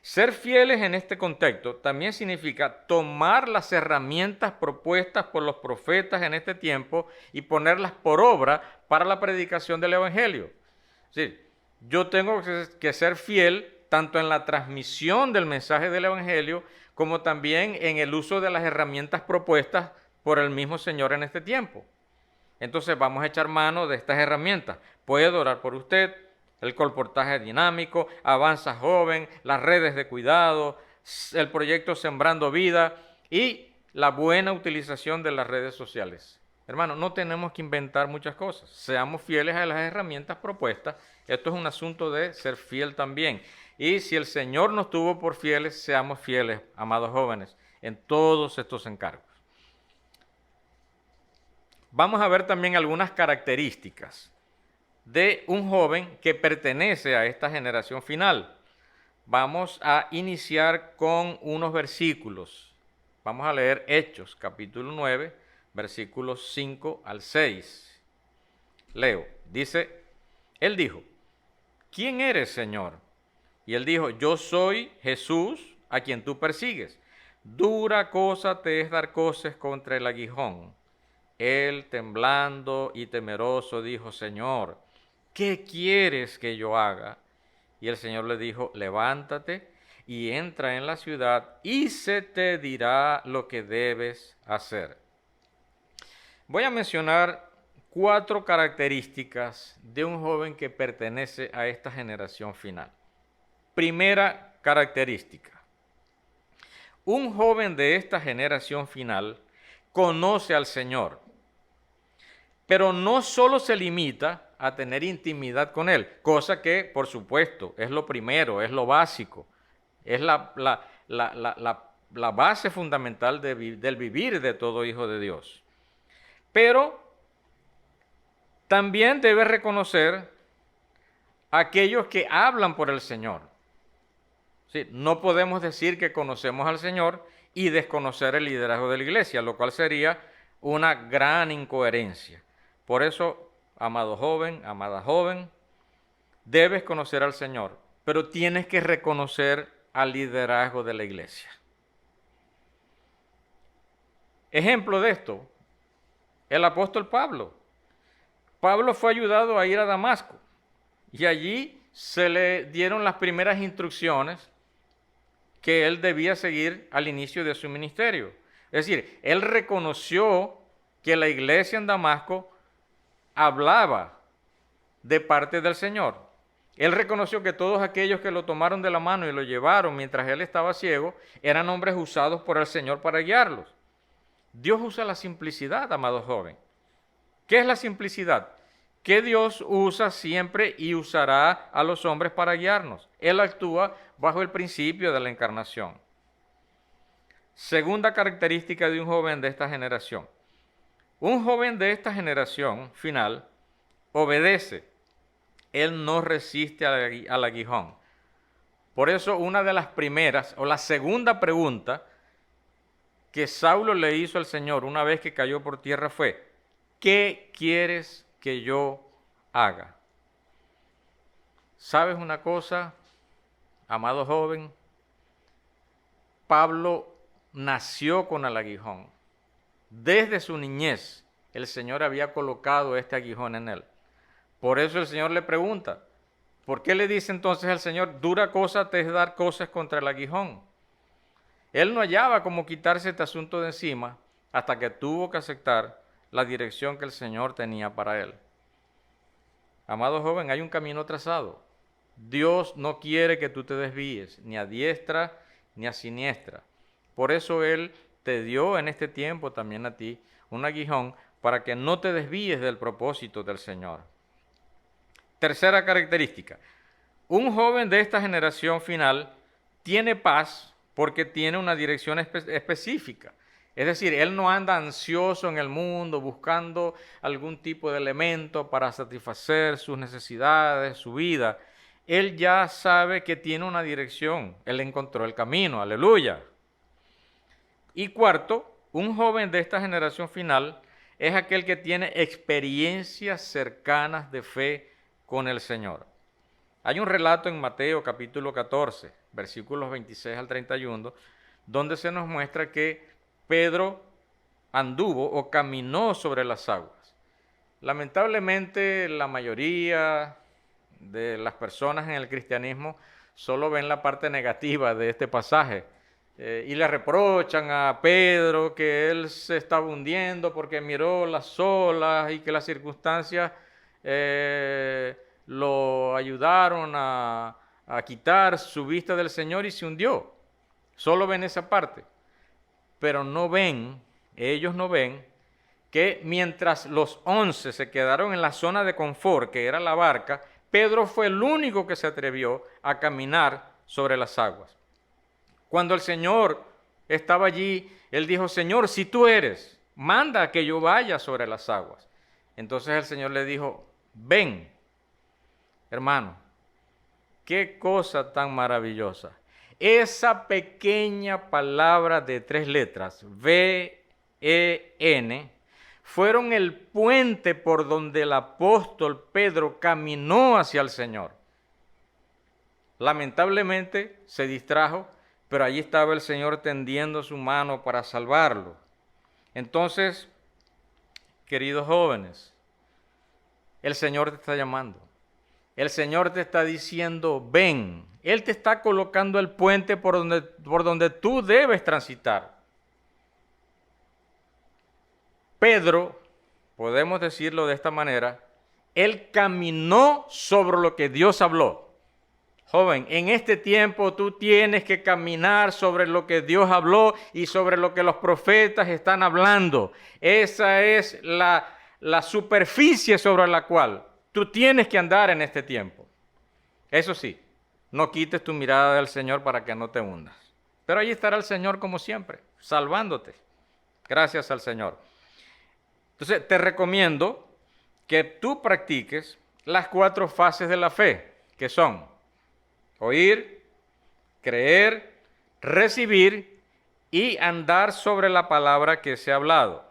Ser fieles en este contexto también significa tomar las herramientas propuestas por los profetas en este tiempo y ponerlas por obra para la predicación del Evangelio. Es decir, yo tengo que ser fiel tanto en la transmisión del mensaje del Evangelio como también en el uso de las herramientas propuestas por el mismo Señor en este tiempo. Entonces vamos a echar mano de estas herramientas. Puedo orar por usted, el colportaje dinámico, Avanza Joven, las redes de cuidado, el proyecto Sembrando Vida y la buena utilización de las redes sociales. Hermano, no tenemos que inventar muchas cosas. Seamos fieles a las herramientas propuestas. Esto es un asunto de ser fiel también. Y si el Señor nos tuvo por fieles, seamos fieles, amados jóvenes, en todos estos encargos. Vamos a ver también algunas características de un joven que pertenece a esta generación final. Vamos a iniciar con unos versículos. Vamos a leer Hechos, capítulo 9, versículos 5 al 6. Leo, dice, él dijo, ¿quién eres, Señor? Y él dijo, yo soy Jesús, a quien tú persigues. Dura cosa te es dar coces contra el aguijón. Él, temblando y temeroso, dijo, Señor, ¿qué quieres que yo haga? Y el Señor le dijo, levántate y entra en la ciudad y se te dirá lo que debes hacer. Voy a mencionar 4 características de un joven que pertenece a esta generación final. Primera característica. Un joven de esta generación final conoce al Señor, pero no solo se limita a tener intimidad con Él, cosa que, por supuesto, es lo primero, es lo básico, es la base fundamental del vivir de todo hijo de Dios. Pero también debe reconocer a aquellos que hablan por el Señor. Sí, no podemos decir que conocemos al Señor y desconocer el liderazgo de la iglesia, lo cual sería una gran incoherencia. Por eso, amado joven, amada joven, debes conocer al Señor, pero tienes que reconocer al liderazgo de la iglesia. Ejemplo de esto, el apóstol Pablo. Pablo fue ayudado a ir a Damasco y allí se le dieron las primeras instrucciones que él debía seguir al inicio de su ministerio. Es decir, él reconoció que la iglesia en Damasco hablaba de parte del Señor. Él reconoció que todos aquellos que lo tomaron de la mano y lo llevaron mientras él estaba ciego eran hombres usados por el Señor para guiarlos. Dios usa la simplicidad, amado joven. ¿Qué es la simplicidad? Que Dios usa siempre y usará a los hombres para guiarnos. Él actúa bajo el principio de la encarnación. Segunda característica de un joven de esta generación. Un joven de esta generación final obedece. Él no resiste al aguijón. Por eso una de las primeras o la segunda pregunta que Saulo le hizo al Señor una vez que cayó por tierra fue: ¿qué quieres que yo haga? ¿Sabes una cosa, amado joven? Pablo nació con el aguijón. Desde su niñez, el Señor había colocado este aguijón en él. Por eso el Señor le pregunta, ¿por qué le dice entonces al Señor, dura cosa te es dar cosas contra el aguijón? Él no hallaba cómo quitarse este asunto de encima hasta que tuvo que aceptar la dirección que el Señor tenía para él. Amado joven, hay un camino trazado. Dios no quiere que tú te desvíes, ni a diestra ni a siniestra. Por eso Él te dio en este tiempo también a ti un aguijón para que no te desvíes del propósito del Señor. Tercera característica. Un joven de esta generación final tiene paz porque tiene una dirección específica. Es decir, él no anda ansioso en el mundo buscando algún tipo de elemento para satisfacer sus necesidades, su vida. Él ya sabe que tiene una dirección. Él encontró el camino. Aleluya. Y cuarto, un joven de esta generación final es aquel que tiene experiencias cercanas de fe con el Señor. Hay un relato en Mateo capítulo 14, versículos 26 al 31, donde se nos muestra que Pedro anduvo o caminó sobre las aguas. Lamentablemente, la mayoría de las personas en el cristianismo solo ven la parte negativa de este pasaje y le reprochan a Pedro que él se estaba hundiendo porque miró las olas y que las circunstancias lo ayudaron a quitar su vista del Señor y se hundió. Solo ven esa parte. Pero no ven, ellos no ven, que mientras los 11 se quedaron en la zona de confort, que era la barca, Pedro fue el único que se atrevió a caminar sobre las aguas. Cuando el Señor estaba allí, él dijo, Señor, si tú eres, manda que yo vaya sobre las aguas. Entonces el Señor le dijo, ven, hermano, qué cosa tan maravillosa. Esa pequeña palabra de 3 letras, V-E-N, fueron el puente por donde el apóstol Pedro caminó hacia el Señor. Lamentablemente se distrajo, pero allí estaba el Señor tendiendo su mano para salvarlo. Entonces, queridos jóvenes, el Señor te está llamando. El Señor te está diciendo, ven. Él te está colocando el puente por donde tú debes transitar. Pedro, podemos decirlo de esta manera, él caminó sobre lo que Dios habló. Joven, en este tiempo tú tienes que caminar sobre lo que Dios habló y sobre lo que los profetas están hablando. Esa es la superficie sobre la cual tú tienes que andar en este tiempo. Eso sí, no quites tu mirada del Señor para que no te hundas. Pero allí estará el Señor como siempre, salvándote. Gracias al Señor. Entonces, te recomiendo que tú practiques las 4 fases de la fe, que son oír, creer, recibir y andar sobre la palabra que se ha hablado.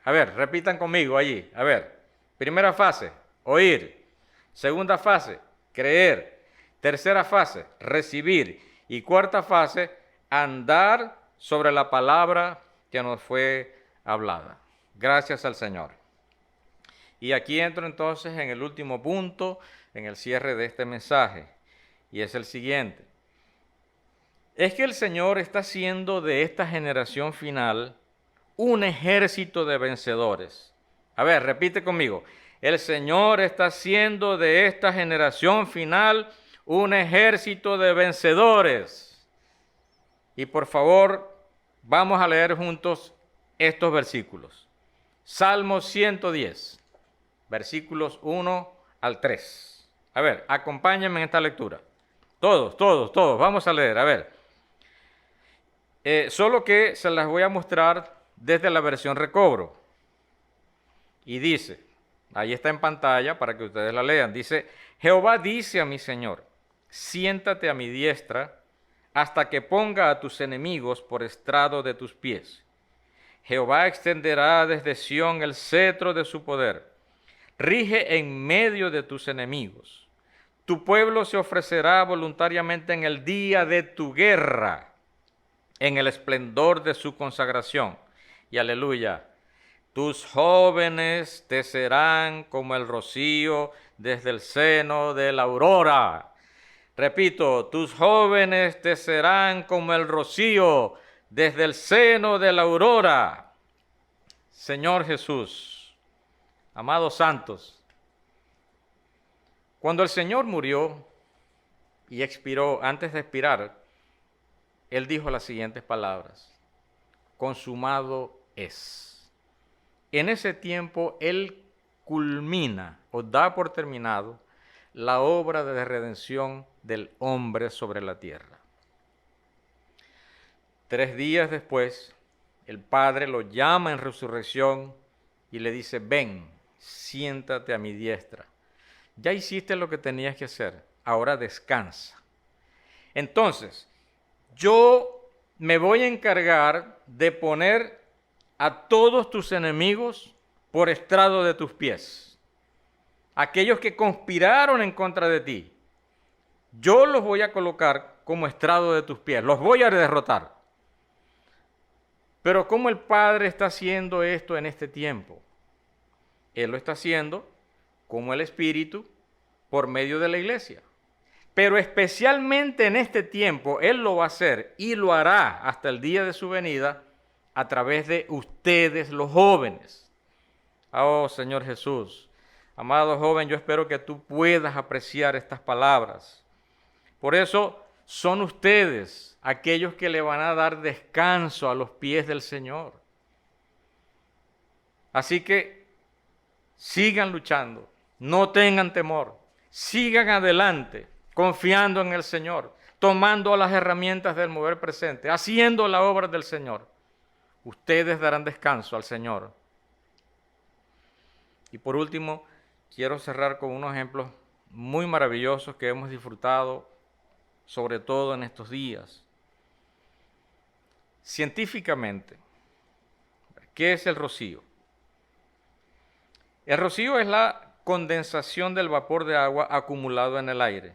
A ver, repitan conmigo allí. A ver, primera fase, oír. Segunda fase, creer. Tercera fase, recibir. Y cuarta fase, andar sobre la palabra que nos fue hablada. Gracias al Señor. Y aquí entro entonces en el último punto, en el cierre de este mensaje. Y es el siguiente. Es que el Señor está haciendo de esta generación final un ejército de vencedores. A ver, repite conmigo. El Señor está haciendo de esta generación final un ejército de vencedores. Y por favor, vamos a leer juntos estos versículos. Salmo 110, versículos 1 al 3. A ver, acompáñenme en esta lectura. Todos, vamos a leer, a ver. Solo que se las voy a mostrar desde la versión recobro. Y dice, ahí está en pantalla para que ustedes la lean, dice, Jehová dice a mi Señor, siéntate a mi diestra hasta que ponga a tus enemigos por estrado de tus pies. Jehová extenderá desde Sión el cetro de su poder. Rige en medio de tus enemigos. Tu pueblo se ofrecerá voluntariamente en el día de tu guerra, en el esplendor de su consagración. Y aleluya, tus jóvenes te serán como el rocío desde el seno de la aurora. Repito, tus jóvenes te serán como el rocío desde el seno de la aurora. Señor Jesús, amados santos, cuando el Señor murió y expiró, antes de expirar, Él dijo las siguientes palabras: consumado es. En ese tiempo Él culmina o da por terminado la obra de redención del hombre sobre la tierra. 3 días después, el Padre lo llama en resurrección y le dice: ven, siéntate a mi diestra. Ya hiciste lo que tenías que hacer, ahora descansa. Entonces, yo me voy a encargar de poner a todos tus enemigos por estrado de tus pies. Aquellos que conspiraron en contra de ti, yo los voy a colocar como estrado de tus pies, los voy a derrotar. Pero ¿cómo el Padre está haciendo esto en este tiempo? Él lo está haciendo como el Espíritu por medio de la iglesia. Pero especialmente en este tiempo, Él lo va a hacer y lo hará hasta el día de su venida a través de ustedes, los jóvenes. Oh, Señor Jesús, amado joven, yo espero que tú puedas apreciar estas palabras. Por eso son ustedes aquellos que le van a dar descanso a los pies del Señor. Así que sigan luchando, no tengan temor, sigan adelante, confiando en el Señor, tomando las herramientas del mover presente, haciendo la obra del Señor. Ustedes darán descanso al Señor. Y por último, quiero cerrar con unos ejemplos muy maravillosos que hemos disfrutado, sobre todo en estos días. Científicamente, ¿qué es el rocío? El rocío es la condensación del vapor de agua acumulado en el aire.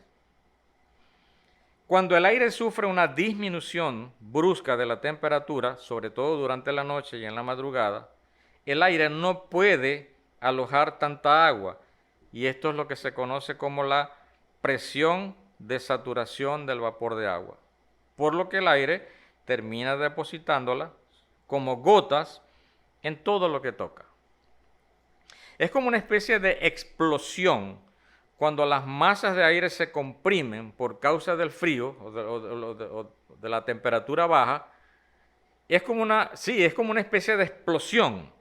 Cuando el aire sufre una disminución brusca de la temperatura, sobre todo durante la noche y en la madrugada, el aire no puede alojar tanta agua, y esto es lo que se conoce como la presión de saturación del vapor de agua, por lo que el aire termina depositándola como gotas en todo lo que toca. Es como una especie de explosión cuando las masas de aire se comprimen por causa del frío o de la temperatura baja. Es como una especie de explosión.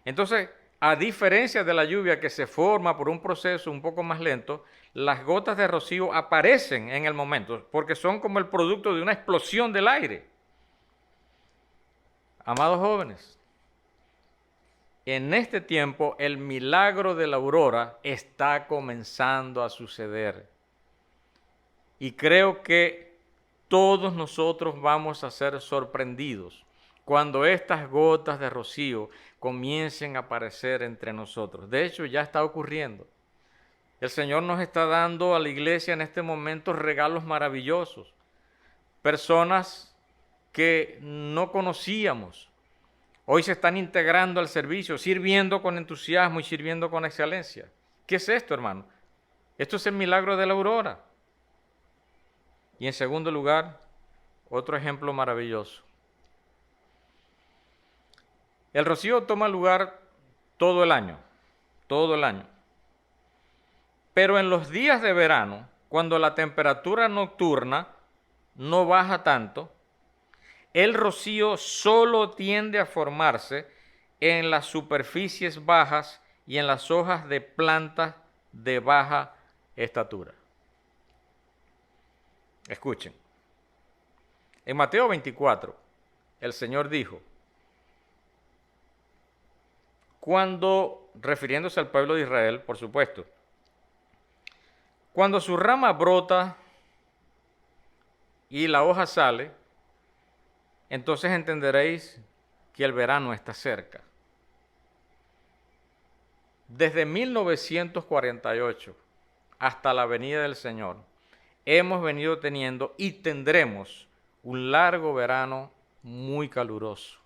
Entonces, a diferencia de la lluvia que se forma por un proceso un poco más lento, las gotas de rocío aparecen en el momento, porque son como el producto de una explosión del aire. Amados jóvenes, en este tiempo el milagro de la aurora está comenzando a suceder. Y creo que todos nosotros vamos a ser sorprendidos cuando estas gotas de rocío comiencen a aparecer entre nosotros. De hecho, ya está ocurriendo. El Señor nos está dando a la iglesia en este momento regalos maravillosos. Personas que no conocíamos, hoy se están integrando al servicio, sirviendo con entusiasmo y sirviendo con excelencia. ¿Qué es esto, hermano? Esto es el milagro de la aurora. Y en segundo lugar, otro ejemplo maravilloso. El rocío toma lugar todo el año. Pero en los días de verano, cuando la temperatura nocturna no baja tanto, el rocío solo tiende a formarse en las superficies bajas y en las hojas de plantas de baja estatura. Escuchen. En Mateo 24, el Señor dijo, refiriéndose al pueblo de Israel, por supuesto, cuando su rama brota y la hoja sale, entonces entenderéis que el verano está cerca. Desde 1948 hasta la venida del Señor, hemos venido teniendo y tendremos un largo verano muy caluroso.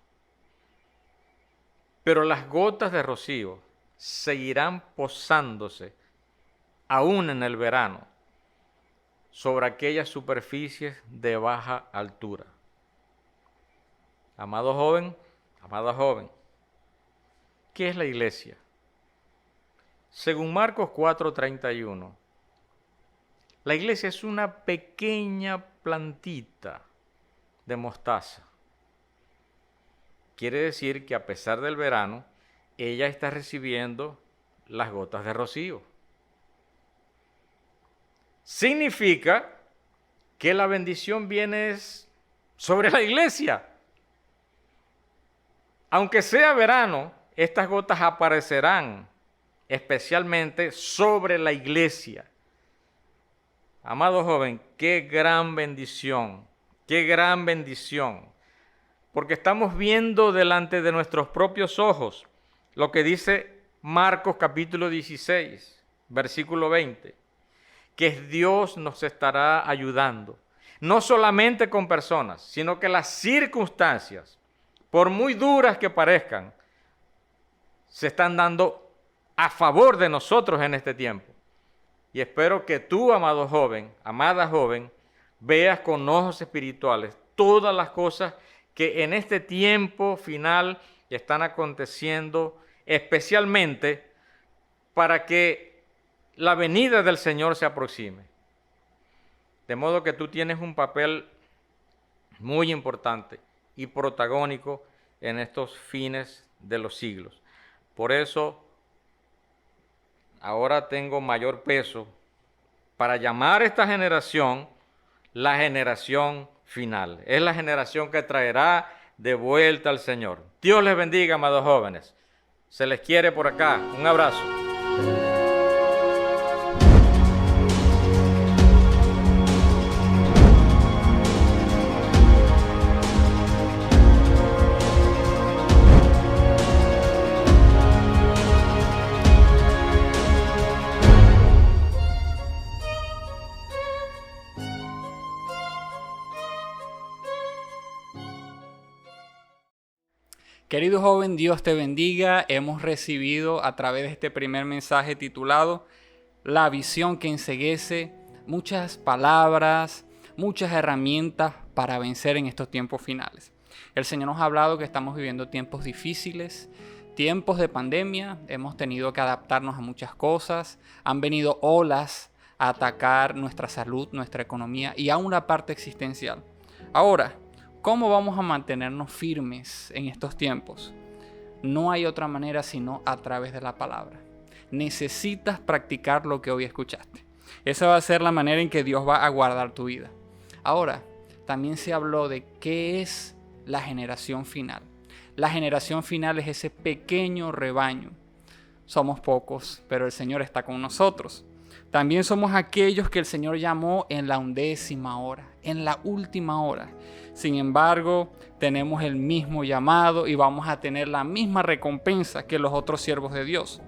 Pero las gotas de rocío seguirán posándose aún en el verano sobre aquellas superficies de baja altura. Amado joven, amada joven, ¿qué es la iglesia? Según Marcos 4:31, la iglesia es una pequeña plantita de mostaza. Quiere decir que a pesar del verano, ella está recibiendo las gotas de rocío. Significa que la bendición viene sobre la iglesia. Aunque sea verano, estas gotas aparecerán especialmente sobre la iglesia. Amado joven, qué gran bendición, qué gran bendición. Porque estamos viendo delante de nuestros propios ojos lo que dice Marcos capítulo 16, versículo 20, que Dios nos estará ayudando, no solamente con personas, sino que las circunstancias, por muy duras que parezcan, se están dando a favor de nosotros en este tiempo. Y espero que tú, amado joven, amada joven, veas con ojos espirituales todas las cosas que en este tiempo final están aconteciendo, especialmente para que la venida del Señor se aproxime. De modo que tú tienes un papel muy importante y protagónico en estos fines de los siglos. Por eso, ahora tengo mayor peso para llamar a esta generación la generación final. Es la generación que traerá de vuelta al Señor. Dios les bendiga, amados jóvenes. Se les quiere por acá. Un abrazo.
Querido joven, Dios te bendiga. Hemos recibido a través de este primer mensaje titulado La visión que enceguece, muchas palabras, muchas herramientas para vencer en estos tiempos finales. El Señor nos ha hablado que estamos viviendo tiempos difíciles, tiempos de pandemia, hemos tenido que adaptarnos a muchas cosas, han venido olas a atacar nuestra salud, nuestra economía y aún la parte existencial. Ahora, ¿cómo vamos a mantenernos firmes en estos tiempos? No hay otra manera sino a través de la palabra. Necesitas practicar lo que hoy escuchaste. Esa va a ser la manera en que Dios va a guardar tu vida. Ahora, también se habló de qué es la generación final. La generación final es ese pequeño rebaño. Somos pocos, pero el Señor está con nosotros. También somos aquellos que el Señor llamó en la 11ª hora, en la última hora. Sin embargo, tenemos el mismo llamado y vamos a tener la misma recompensa que los otros siervos de Dios.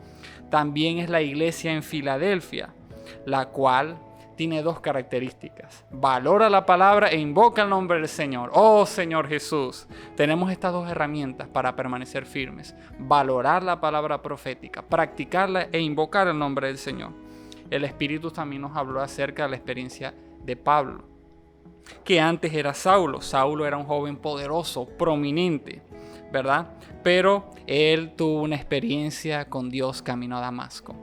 También es la iglesia en Filadelfia, la cual tiene dos características. Valora la palabra e invoca el nombre del Señor. Oh Señor Jesús, tenemos estas dos herramientas para permanecer firmes. Valorar la palabra profética, practicarla e invocar el nombre del Señor. El Espíritu también nos habló acerca de la experiencia de Pablo, que antes era Saulo. Saulo era un joven poderoso, prominente, ¿verdad? Pero él tuvo una experiencia con Dios camino a Damasco,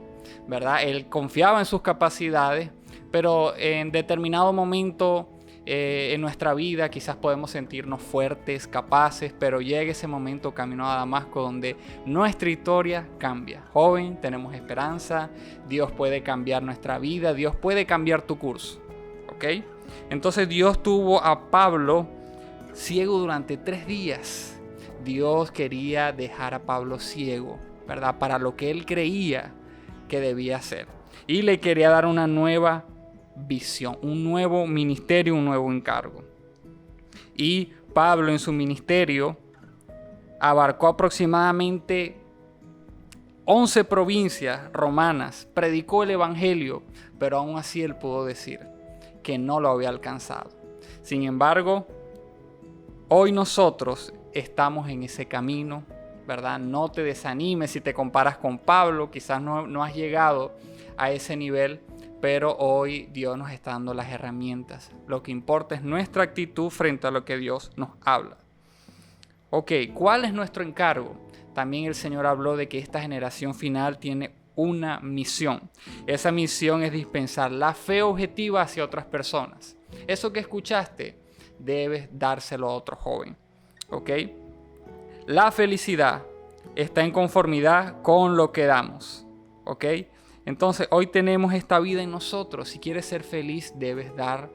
¿verdad? Él confiaba en sus capacidades, pero en determinado momento en nuestra vida quizás podemos sentirnos fuertes, capaces, pero llega ese momento camino a Damasco donde nuestra historia cambia. Joven, tenemos esperanza, Dios puede cambiar nuestra vida, Dios puede cambiar tu curso, ¿ok? Entonces Dios tuvo a Pablo ciego durante 3 días. Dios quería dejar a Pablo ciego, ¿verdad? Para lo que él creía que debía hacer. Y le quería dar una nueva visión, un nuevo ministerio, un nuevo encargo. Y Pablo en su ministerio abarcó aproximadamente 11 provincias romanas, predicó el evangelio, pero aún así él pudo decir que no lo había alcanzado. Sin embargo, hoy nosotros estamos en ese camino, ¿verdad? No te desanimes si te comparas con Pablo, quizás no has llegado a ese nivel, pero hoy Dios nos está dando las herramientas. Lo que importa es nuestra actitud frente a lo que Dios nos habla. Ok, ¿cuál es nuestro encargo? También el Señor habló de que esta generación final tiene una misión. Esa misión es dispensar la fe objetiva hacia otras personas. Eso que escuchaste, debes dárselo a otro joven. ¿Ok? La felicidad está en conformidad con lo que damos. ¿Ok? Entonces, hoy tenemos esta vida en nosotros. Si quieres ser feliz, debes dar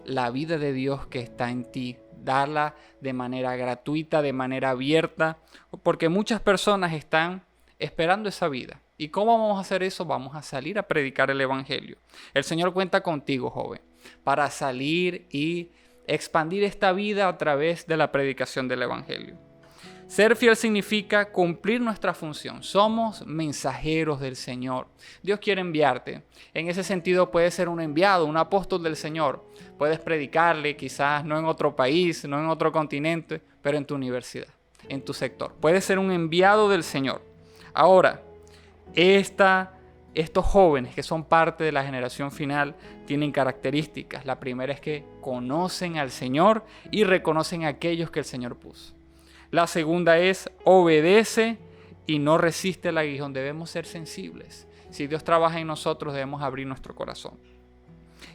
la vida de Dios que está en ti. Darla de manera gratuita, de manera abierta, porque muchas personas están esperando esa vida. ¿Y cómo vamos a hacer eso? Vamos a salir a predicar el evangelio. El Señor cuenta contigo, joven, para salir y expandir esta vida a través de la predicación del evangelio. Ser fiel significa cumplir nuestra función. Somos mensajeros del Señor. Dios quiere enviarte. En ese sentido puedes ser un enviado, un apóstol del Señor. Puedes predicarle, quizás no en otro país, no en otro continente, pero en tu universidad, en tu sector. Puedes ser un enviado del Señor. Ahora, estos jóvenes que son parte de la generación final tienen características. La primera es que conocen al Señor y reconocen a aquellos que el Señor puso. La segunda es obedece y no resiste el aguijón. Debemos ser sensibles. Si Dios trabaja en nosotros, debemos abrir nuestro corazón.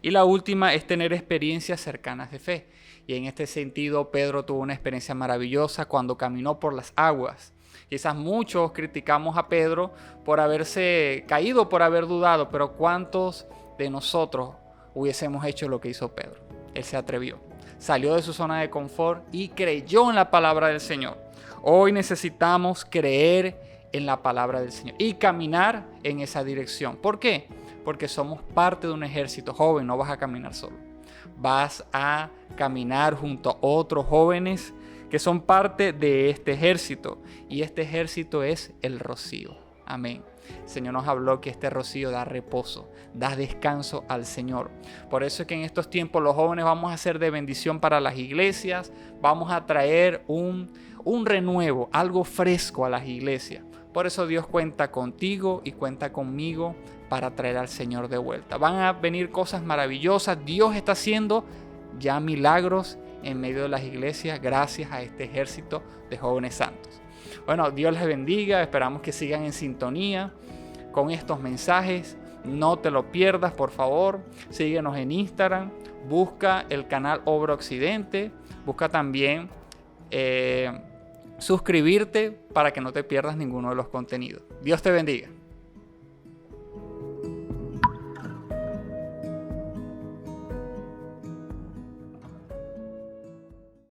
Y la última es tener experiencias cercanas de fe. Y en este sentido, Pedro tuvo una experiencia maravillosa cuando caminó por las aguas. Quizás muchos criticamos a Pedro por haberse caído, por haber dudado, pero ¿cuántos de nosotros hubiésemos hecho lo que hizo Pedro? Él se atrevió. Salió de su zona de confort y creyó en la palabra del Señor. Hoy necesitamos creer en la palabra del Señor y caminar en esa dirección. ¿Por qué? Porque somos parte de un ejército joven, no vas a caminar solo. Vas a caminar junto a otros jóvenes que son parte de este ejército. Y este ejército es el rocío. Amén. El Señor nos habló que este rocío da reposo, da descanso al Señor. Por eso es que en estos tiempos los jóvenes vamos a ser de bendición para las iglesias, vamos a traer un renuevo, algo fresco a las iglesias. Por eso Dios cuenta contigo y cuenta conmigo para traer al Señor de vuelta. Van a venir cosas maravillosas. Dios está haciendo ya milagros en medio de las iglesias gracias a este ejército de jóvenes santos. Bueno, Dios les bendiga, esperamos que sigan en sintonía con estos mensajes. No te lo pierdas, por favor. Síguenos en Instagram, busca el canal Obra Occidente, busca también suscribirte para que no te pierdas ninguno de los contenidos. Dios te bendiga.